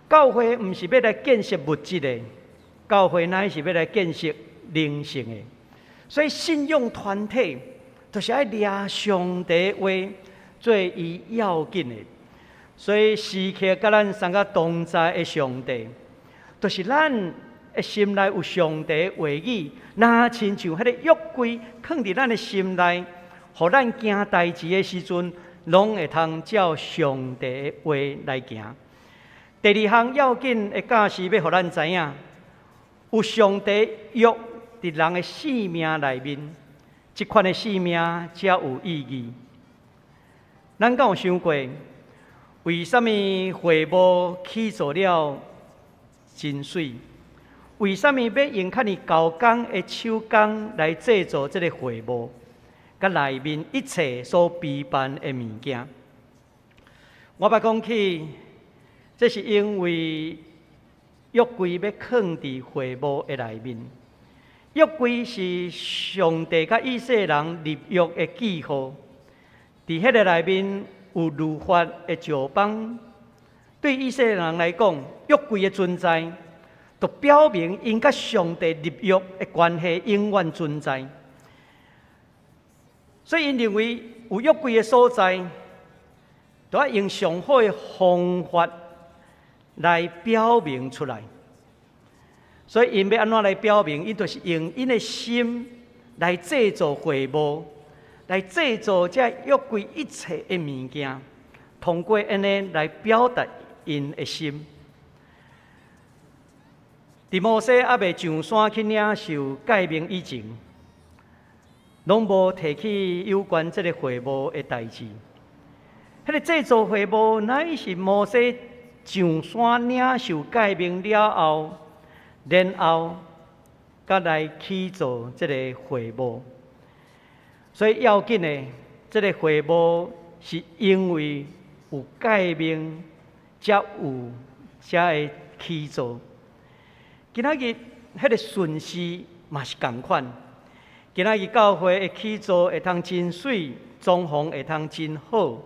教会毋是要来建设物质的，教会乃是要来建设灵性的。所以，信仰团体就是爱抓上帝的话。做伊要紧的，所以时刻甲咱三个同在的上帝，就是咱的心内有上帝的话语，若亲像迄个约柜放伫咱的心内，互咱行代志的时阵，拢会通照上帝的话来行。第二项要紧的假事，要互咱知影，有上帝约伫人的生命内面，即款的生命才有意义。咱敢有想过，为什么会幕起造了真水？为什么要用较尔高工的手工来制作这个会幕？甲内面一切所备办的物件？我捌讲起，这是因为约柜要放伫会幕的内面。约柜是上帝甲以色列人立约的记号。伫迄个内面有律法的石板，对以色列人来讲，约柜的存在，就表明因甲上帝立约的关系永远存在。所以因认为有约柜的所在，就要用上好的方法来表明出来。所以因要安怎来表明？因就是用因的心来制作会幕。来制作这约柜一切的物件，通过安尼来表达因的心。伫摩西还未上山去领受诫命以前，拢无提起有关这个会幕的代志。迄个制作会幕乃是摩西上山领受诫命了后，然后才来起造这个会幕。所以要紧的，这个会幕是因为有诫命，才会起造。今仔日迄个顺序嘛是同款。今仔日教会的起造会通真水，装潢会通真好。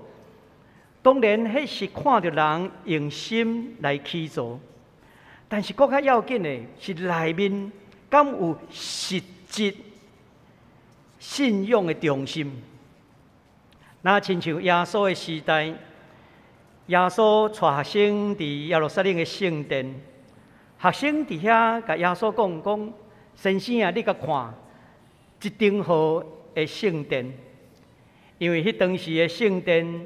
当然，迄是看到人用心来起造，但是更较要紧的是内面敢有实质信仰的中心。那亲像耶稣的时代，耶稣带学生伫耶路撒冷的圣殿，学生伫遐甲耶稣讲：先生啊，你甲看一顶好的圣殿，因为迄当时的圣殿。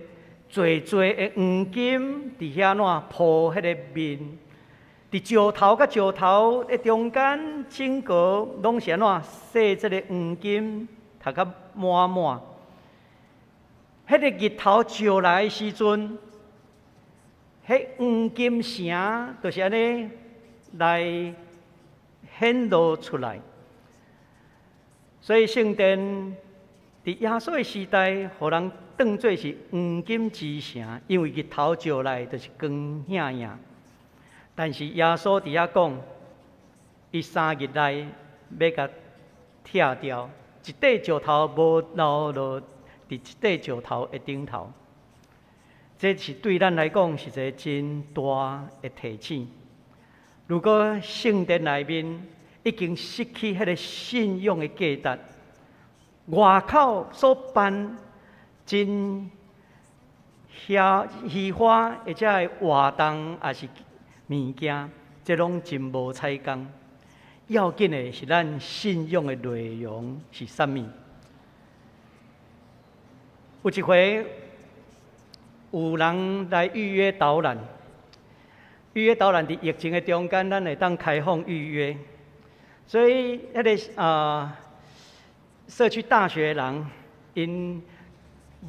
侪的黄金伫遐怎铺迄个面，伫石头甲石头的中间整个拢是怎洗即个黄金，读甲满满。迄个日头照来的时阵，迄黄金城就是安尼来显露出来。所以圣殿伫耶稣的时代，互人当作是黄金之城，因为日头照来就是光显影。但是耶稣伫遐讲，伊3日内要甲拆掉，一块石头无留落伫一块石头的顶头。这是对咱来讲是一个真大的提醒。如果圣殿内面已经失去迄个信仰的价值，外口所办真虚华，或者係活动，也是物件，这拢真无采工。要紧的是咱信仰的内容是啥物？有一回，有人来预约导览，伫疫情的中间，咱会当开放预约，所以迄个社区大学人因。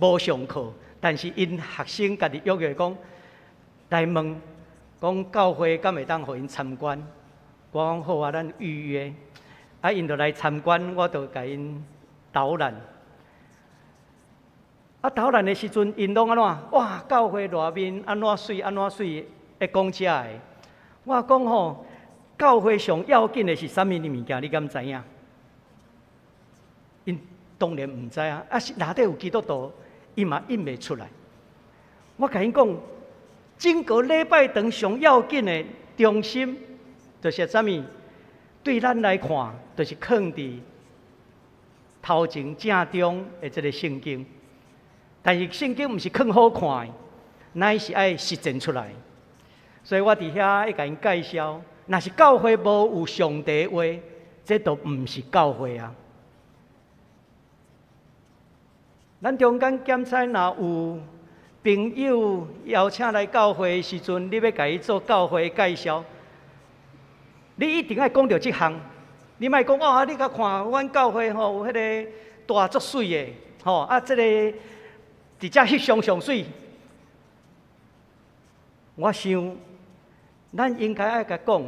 无上课，但是因学生家己约讲来问，讲教会敢会当互因参观？我讲好啊，咱预约。啊，因就来参观，我就甲因导览。啊，导览的时阵，因拢安怎？哇，教会内面安怎水安怎水，会讲遮个。我讲吼，教会上要紧的是啥物物件？你敢知影？因当然唔知啊，是内底有基督徒。伊嘛印袂出来。我甲因讲，整个礼拜堂上要紧的中心，就是啥物？对咱来看，就是放伫头前正中的这个圣经。但是圣经毋是放好看的，乃是爱实践出来。所以我伫遐会甲因介绍，若是教会无有上帝话，这都毋是教会啊。咱中间检查，若有朋友邀请来教会的时阵，你要甲伊做教会介绍，你一定要讲到这项。你莫讲哦，你甲看，阮教会吼有迄个大足水的，吼啊，这个伫遮翕相上水。我想，咱应该爱甲讲，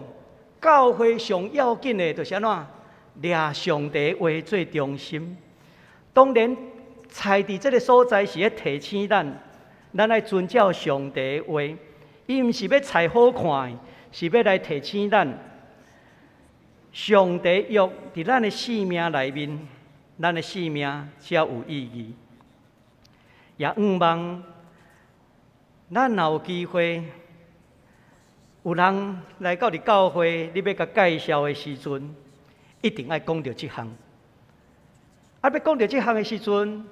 教会上要紧的，就是安怎抓上帝话做中心。当然。菜伫这个所在是咧提醒咱爱遵照上帝话，伊毋是要菜好看的，是要来提醒咱上帝约伫咱的生命内面，咱的生命才有意义。也希望咱若有机会，有人来到伫教会，你要甲介绍的时阵，一定爱讲到这项。要讲到这项的时阵。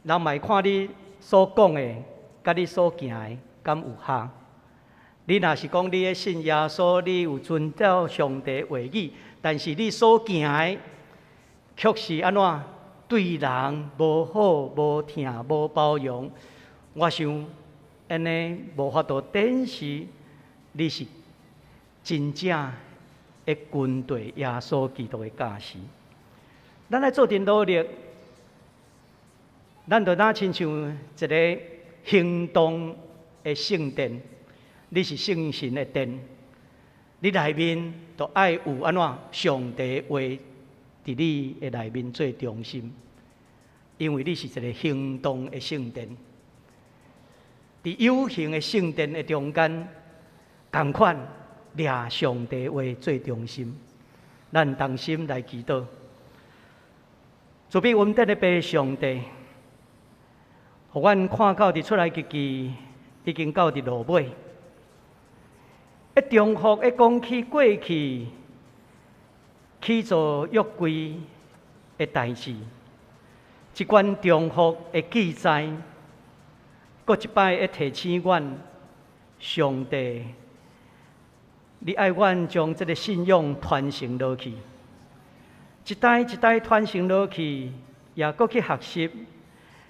人嘛看你所讲的，甲你所行的，敢有合？你若是讲你咧信耶稣，你有遵照上帝话语，但是你所行的，却是安怎对人无好、无听、无包容。我想，安尼无法度展示你是真正的军队耶稣基督的教士。咱来做点努力。咱就若亲像一个行动的圣殿，你是圣神的殿，你内面就爱有安怎上帝话伫你的内面做中心，因为你是一个行动的圣殿。伫有形的圣殿的中间，同款掠上帝话做中心，咱同心来祈祷。主比稳定的爸上帝，互阮看到伫出来日记已经到伫落尾，一重复一讲起过去起做约柜的代志，一贯重复的记载，搁一摆一提醒阮，上帝，你爱阮将这个信仰传承落去。一代一代传承落去，也搁去学习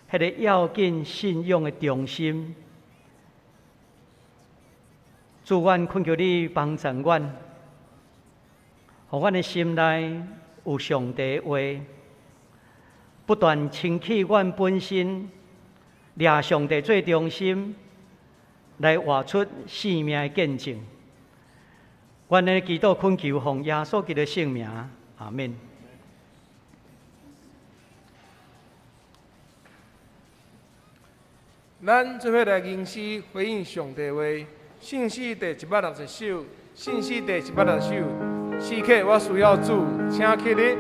迄个要紧信仰的重心。主，阮恳求你帮助阮，互阮的心内有上帝的话，不断清起阮本身，掠上帝做中心，来活出生命的见证。阮的祈祷恳求奉耶稣基督的圣名，阿门。咱做伙来吟诗回应上帝话，信诗第160首，信诗第160首，诗客我需要主，请起立。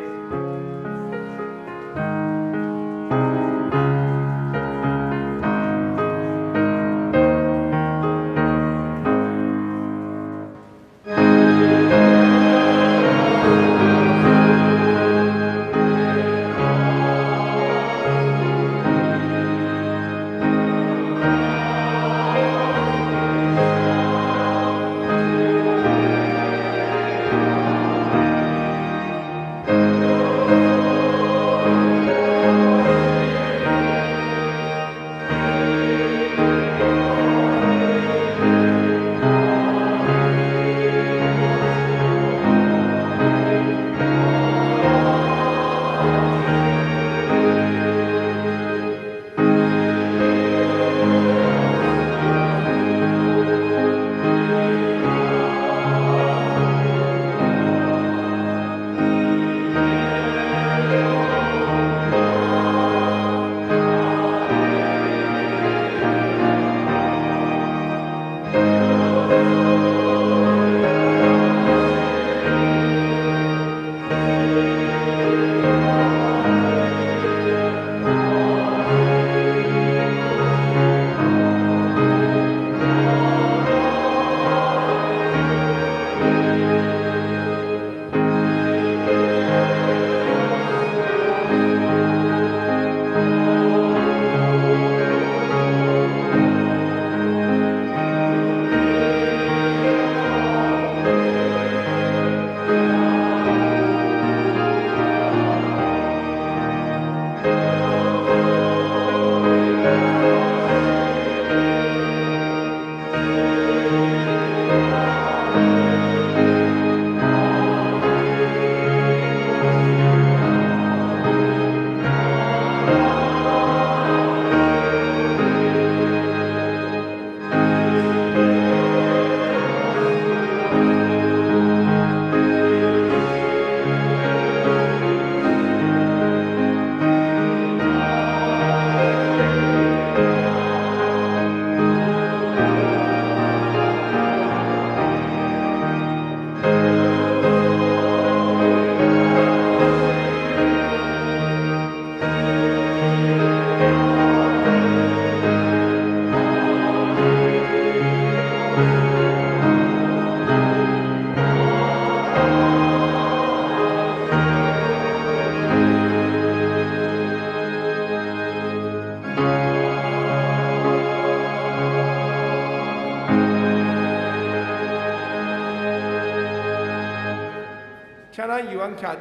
请咱由阮徛伫，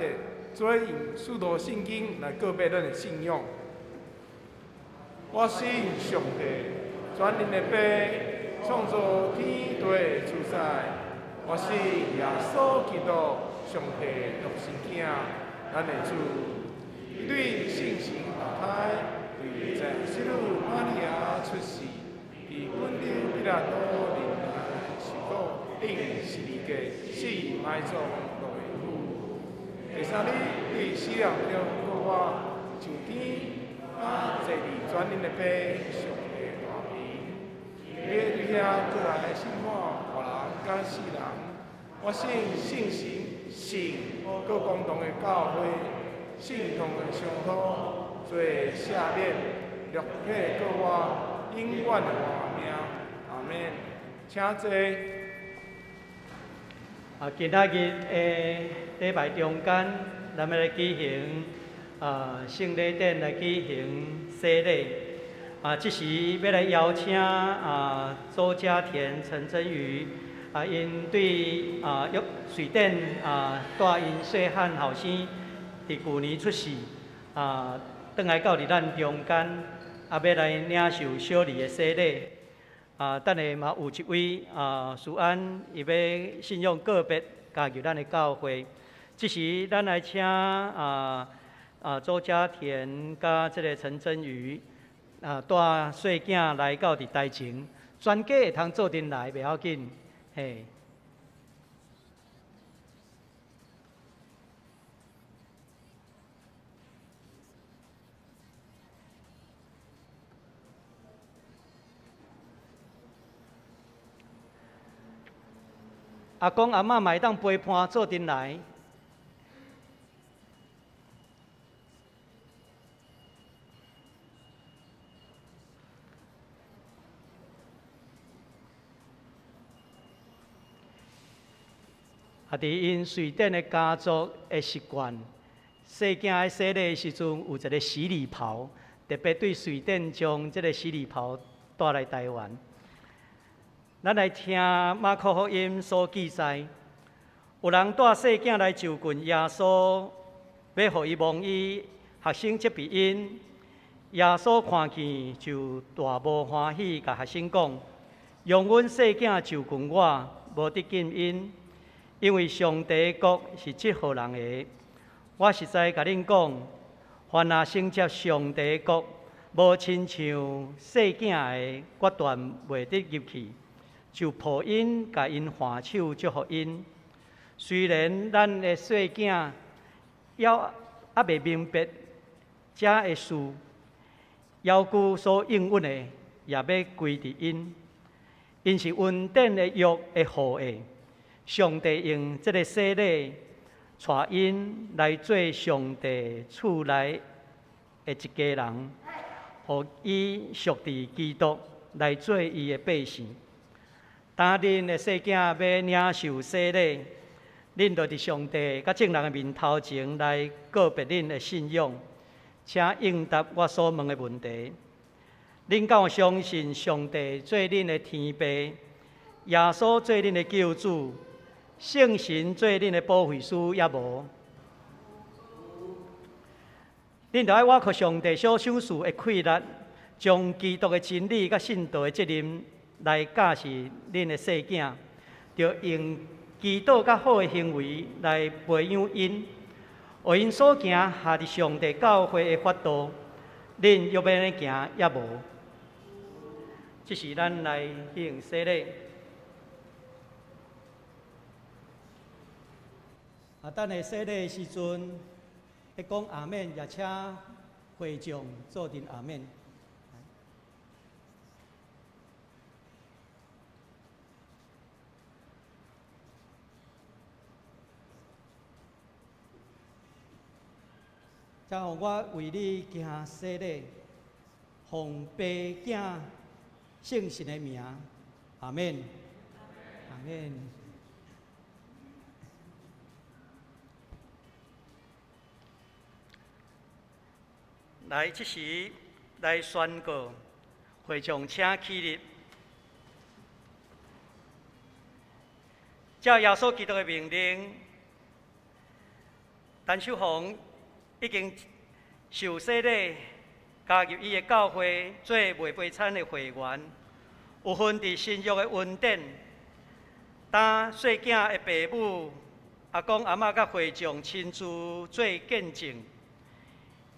做用许多圣经来告白咱的信仰。我信上帝，全能的爸，创造天地自在。我信耶稣基督，上帝独生囝，咱的主，对圣神投胎，对在西路玛利亚出世，伫本地比拉多临来是个定是个死埋葬落府。第三日，对死人了过我上天，坐伫转恁的背上的大名。你伫遐过来信我，活人甲死人，我信圣神，信各共同的教会，信同的上好，做下面绿体各我永远的活命。阿免，请坐。今仔日的礼拜中间，咱们来举行圣礼典来举行洗礼。这时要来邀请周家田、陈真瑜因对瑞典带因细汉后生伫旧年出世转来到伫咱中间，要来领受小礼的洗礼。等下嘛有一位思安，伊要信仰个别加入咱的教会。这时咱来请周家田甲这个陈真瑜带细囝来到伫台前，全家会通做阵来，袂要紧，嘿。阿公阿嬷嘛会当陪伴做阵来。伫因瑞典的家族的习惯，细囝在洗礼的时阵有一个洗礼袍，特别对瑞典将这个洗礼袍带来台湾。咱来听马可福音所记载，有人带细囝来就近耶稣，要互伊蒙伊学生接鼻因。耶稣看见就大无欢喜，甲学生讲：用阮细囝就近我，无得禁因。因为上帝国是这号人的，我实在甲恁讲，凡若承接上帝国，无亲像细囝的，决断袂得入去。就抱因，甲因还手祝福因。虽然咱的细囝还袂明白这的事，要求所应允的，也要归伫因。因是恩典的约的护的。上帝用这个洗礼，带因来做上帝厝内的一家人，互伊属伫基督来做伊的百姓。当恁的细囝要领受洗礼，恁就伫上帝甲众人的面头前来告别恁的信仰，请应答我所问的问题。恁敢有相信上帝做恁的天父，耶稣做恁的救主？圣神做恁的保惠师，也无。恁着爱我靠上帝所赏赐的气力，将基督的真理甲信道的责任来教示恁的细囝，着用基督甲好的行为来培养因，互因所行下伫上帝教会的法度，恁要安尼行也无。这是咱来行洗礼。等下洗礼的时阵，会讲阿免，也请会众做阵阿免。请互我为你行洗礼，奉爸囝圣神的名，阿免，阿免。来，这时来宣告，会众请起立。照耶稣基督的命令，陈秀红已经受洗礼，加入伊的教会，做袂悲惨的会员，有份伫新约的恩典。当细囝的父母、阿公阿嬷甲会众亲自做见证。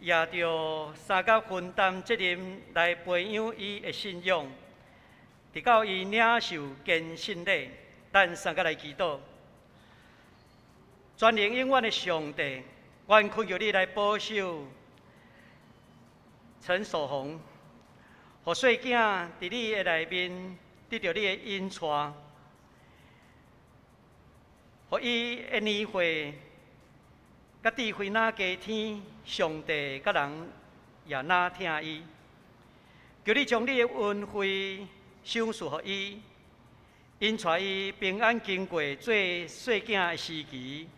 也着三甲分担责任来培养伊的信仰，直到伊领受坚信礼。咱三甲来祈祷，全能永远的上帝，愿恳求你来保守陈守宏，互细囝伫你的内面得到你的恩赐，互伊的年岁甲智慧哪加添，上帝甲人也哪听伊。求你将你的恩惠赏赐予伊，因带伊平安经过做细囝的时期，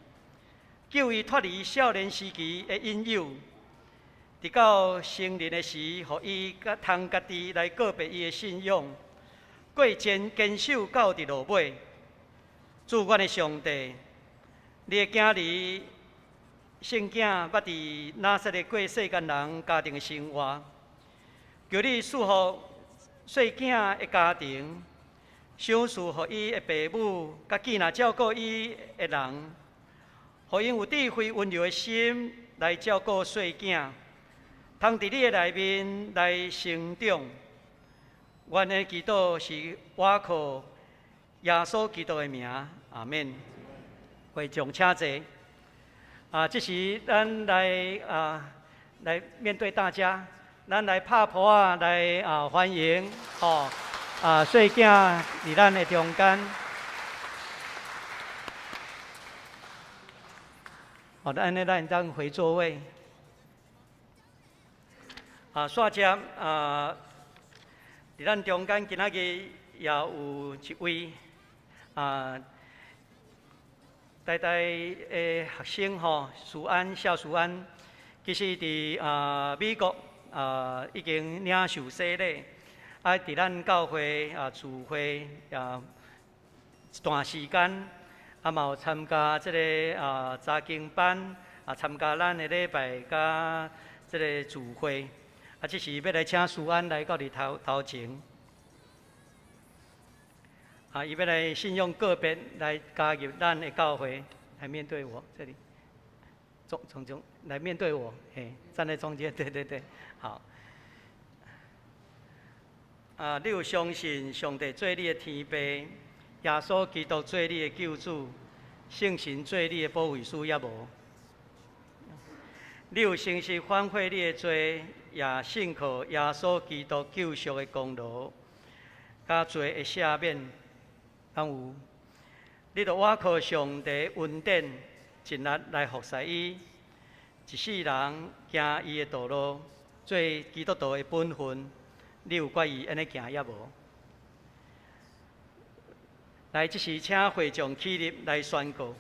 救伊脱离少年时期的引诱，直到成年的时，予伊通家己来告别伊的信仰，过坚守到伫落尾。主愿的上帝，你的囝儿圣囝捌伫拿撒勒过世间人家庭的生活，求你赐福细囝的家庭，赏赐予伊的父母，甲囝仔照顾伊的人，予因有智慧温柔的心来照顾细囝，通伫你的内面来成长。阮的祈祷是倚靠耶稣基督的名，阿免。会众请坐。这时咱来面对大家，咱来拍鼓啊，来欢迎细囝伫咱的中间。安尼咱当回座位。煞接伫咱中间今仔日也有一位代的学生苏安肖苏安，其实伫美国已经领受洗礼，伫咱教会聚会一段时间，嘛有参加这个查经班，参加咱的礼拜甲这个聚会，这是要来请苏安来到你头前。伊要来信用个别来加入咱的教会，来面对我这里，中来面对我，站在中间，对，好。你有相信上帝做你的天父，耶稣基督做你的救主，圣神做你的保惠师也无？你有诚实反悔你的罪，也信靠耶稣基督救赎的功劳，甲罪的赦免？敢有？你着倚靠上帝恩典，尽力来服侍伊，一世人行伊的道路，做基督徒的本分。你有决意安尼行也无？来，这时请会众起立来宣告。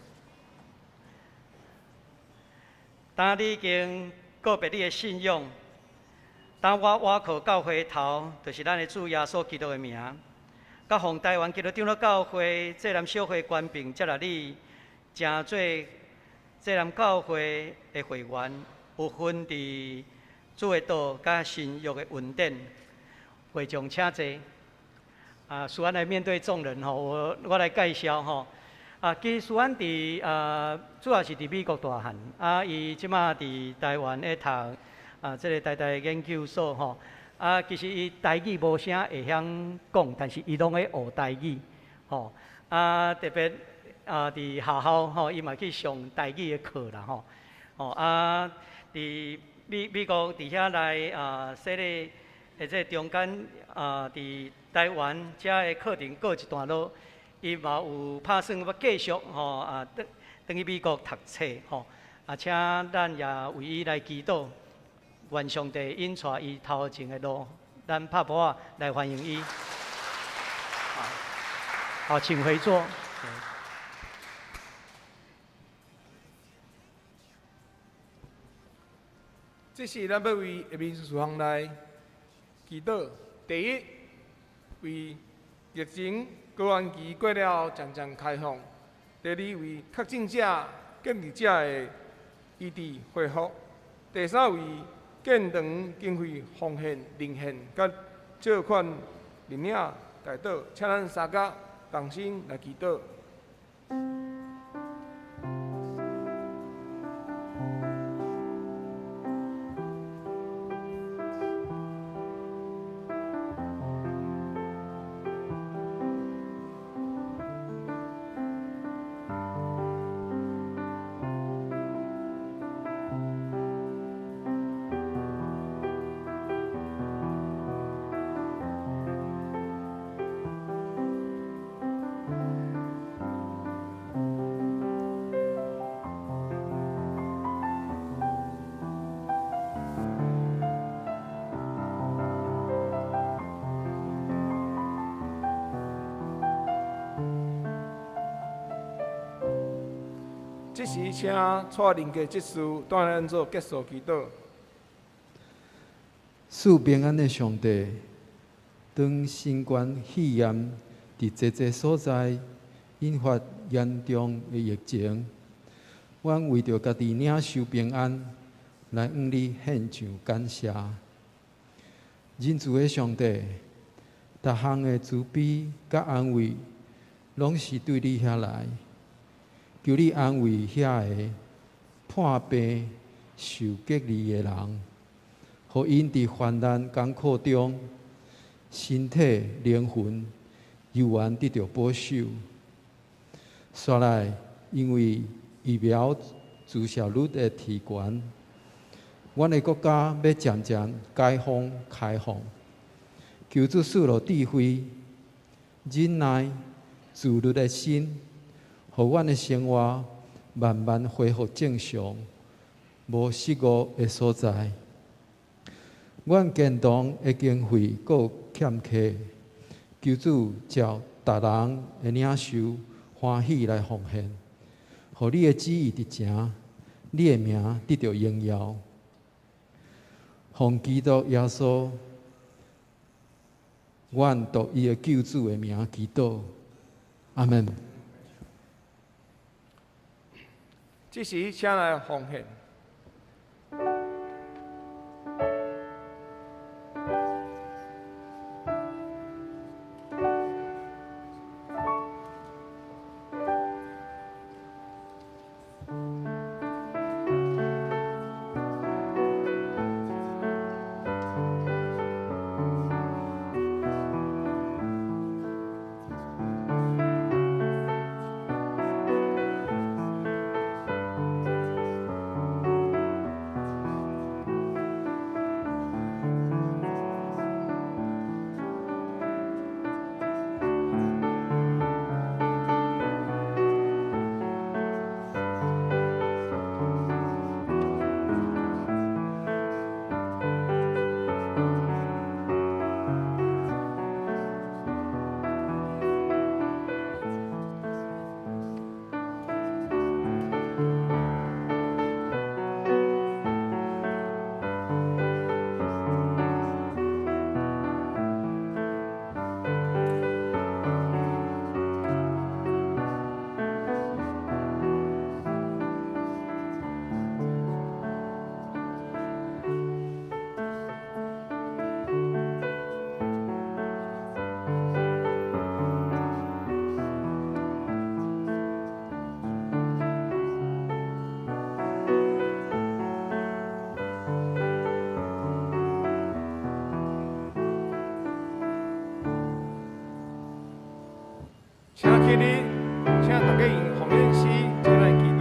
当你已经告别你的信仰，当我倚靠教会头，就是咱的主耶稣基督的名。甲奉台湾基督长老教会济南小会官兵接纳你，成做济南教会的会员，有份伫主的道甲信约的恩典。会众请坐。苏安来面对众人我来介绍其实苏安伫主要是伫美国大汉，伊即马伫台湾咧读这个台研究所其实伊台语无啥会晓讲，但是伊拢会学台语特别伫学校伊嘛去上台语的课啦伫美国伫遐来说咧，或者中间伫台湾遮的课程过一段落，伊嘛有打算要继续等去美国读册请咱也为伊来祈祷。愿上帝引带伊头前的路，咱拍鼓来欢迎伊。好，请回座。这是咱要为下面事项来祈祷。第一，为疫情高原期过了渐渐开放；第二，为确诊者、隔离者的医治恢复；第三，为建堂经费奉献、奉献，甲借款领领代祷，请咱三甲同心来祈祷。这时请带领嘅执事带咱做结束祈祷。赐平安的上帝，当新冠肺炎伫这所在引发严重的疫情，阮为着家己领受平安，来向你献上感谢。仁慈的上帝，逐项的慈悲甲安慰，拢是对你遐来。求你安慰遐个患病受隔离的人，互因伫患难艰苦中，身体灵魂悠然得到保守。煞来，因为疫苗注射率的提悬，阮的国家要渐渐解封开放。求主赐落智慧、忍耐、自律的心。互阮的生活慢慢恢复正常，无失误的所在。阮建堂的经费阁欠缺，求主照逐人的领受欢喜来奉献，互你的旨意伫成，你的名得到荣耀。奉基督耶稣，阮读伊的救主的名祈祷，阿门。这时，请来奉献。请起立，请大家用奉献诗做咱祈祷。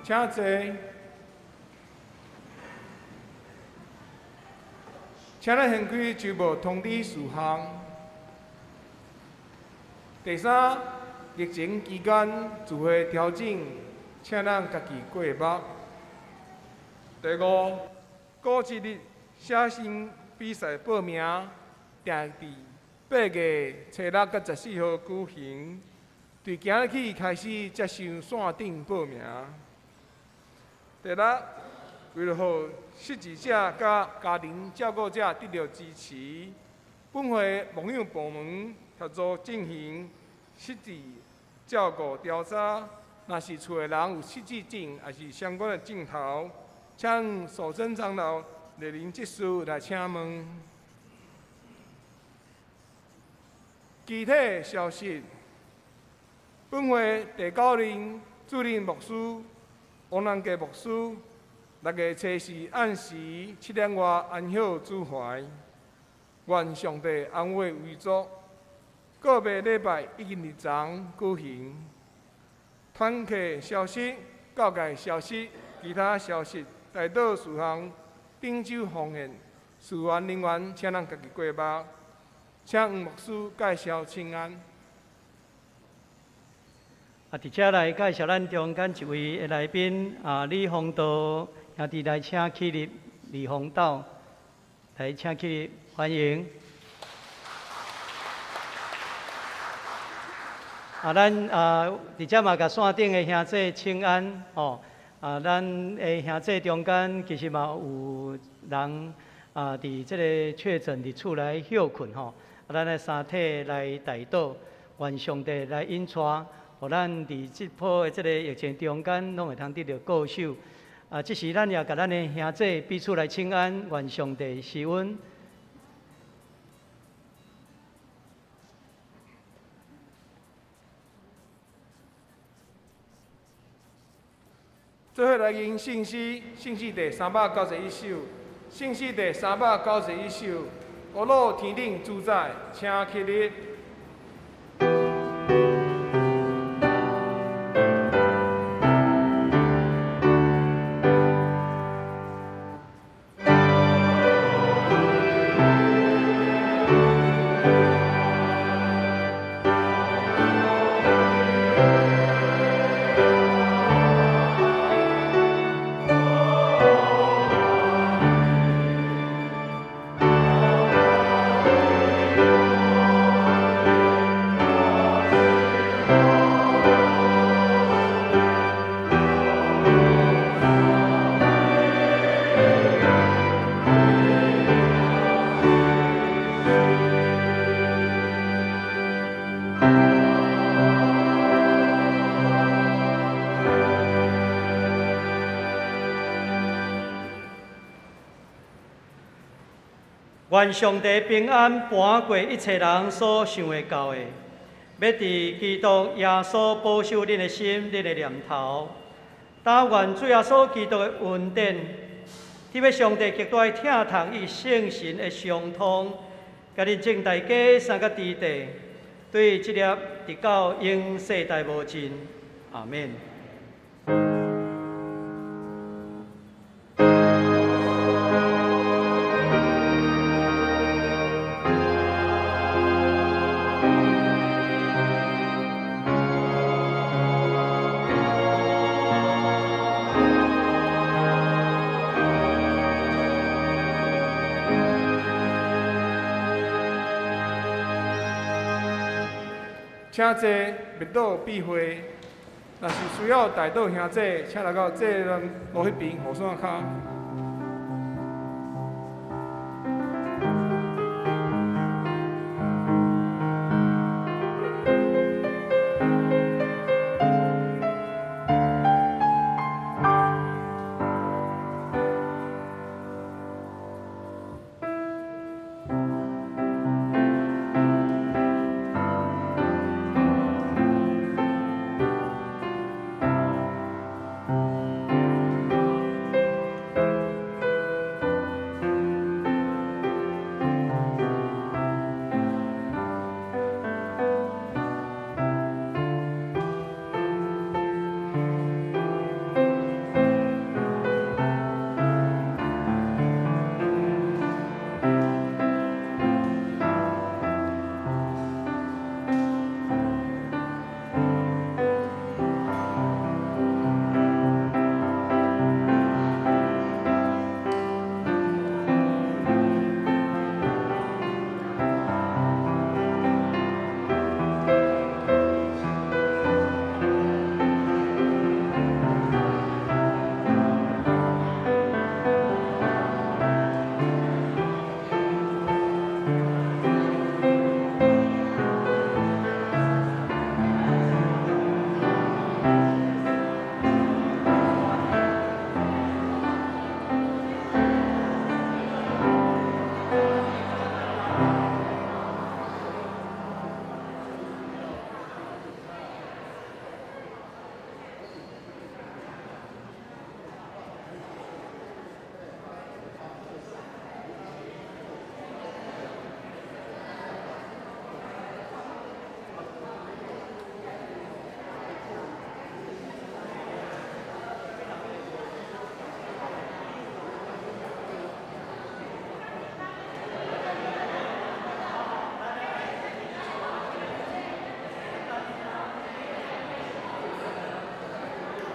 请坐，请咱献开周务通知事项。第三，疫情期间自会调整，请咱家己过目。第五，古籍日写生比赛报名定伫8月初6到14号举行，对今日起开始接受线顶报名。第六，为了互失智者甲家庭照顾者得到支持，本会网友部门协助进行失智照顾调查，若是厝的人有失智症，还是相关的镜头，请守贞长老莅临这事来请问。具体消息，本会第9任主任牧师王南家牧师6月初4按时7点外安歇主怀，愿上帝安慰为主。个别礼拜已经日前举行。团契消息、教界消息、其他消息，大岛事项顶周方言，事员人员请咱家己过目。请黄牧师介绍请安。伫遮来介绍咱中间一位的来宾李宏道兄弟来请起立，李宏道来请起立，欢迎。咱伫遮嘛，甲线顶的兄弟请安吼。咱的兄弟中间其实嘛有人伫即个确诊伫厝内休困吼。咱的三体来代祷，愿上帝来引带，互咱伫即波的即个疫情中间，拢会通得到保守。即时咱也甲咱的兄弟彼此来请安，愿上帝施恩。最后来吟圣诗，圣诗第391首，圣诗第391首。我老天顶主宰，请起立。愿上帝平安搬过一切人所想会到的，要伫基督耶稣保守恁的心、恁的念头。但愿主耶稣基督的恩典，特别上帝极大疼痛与圣神的相通，甲恁正大家三个地地，对这粒直到永世代无尽。阿免。请坐，密道避会。若是需要带倒兄弟，请来到这人路迄边，互相卡。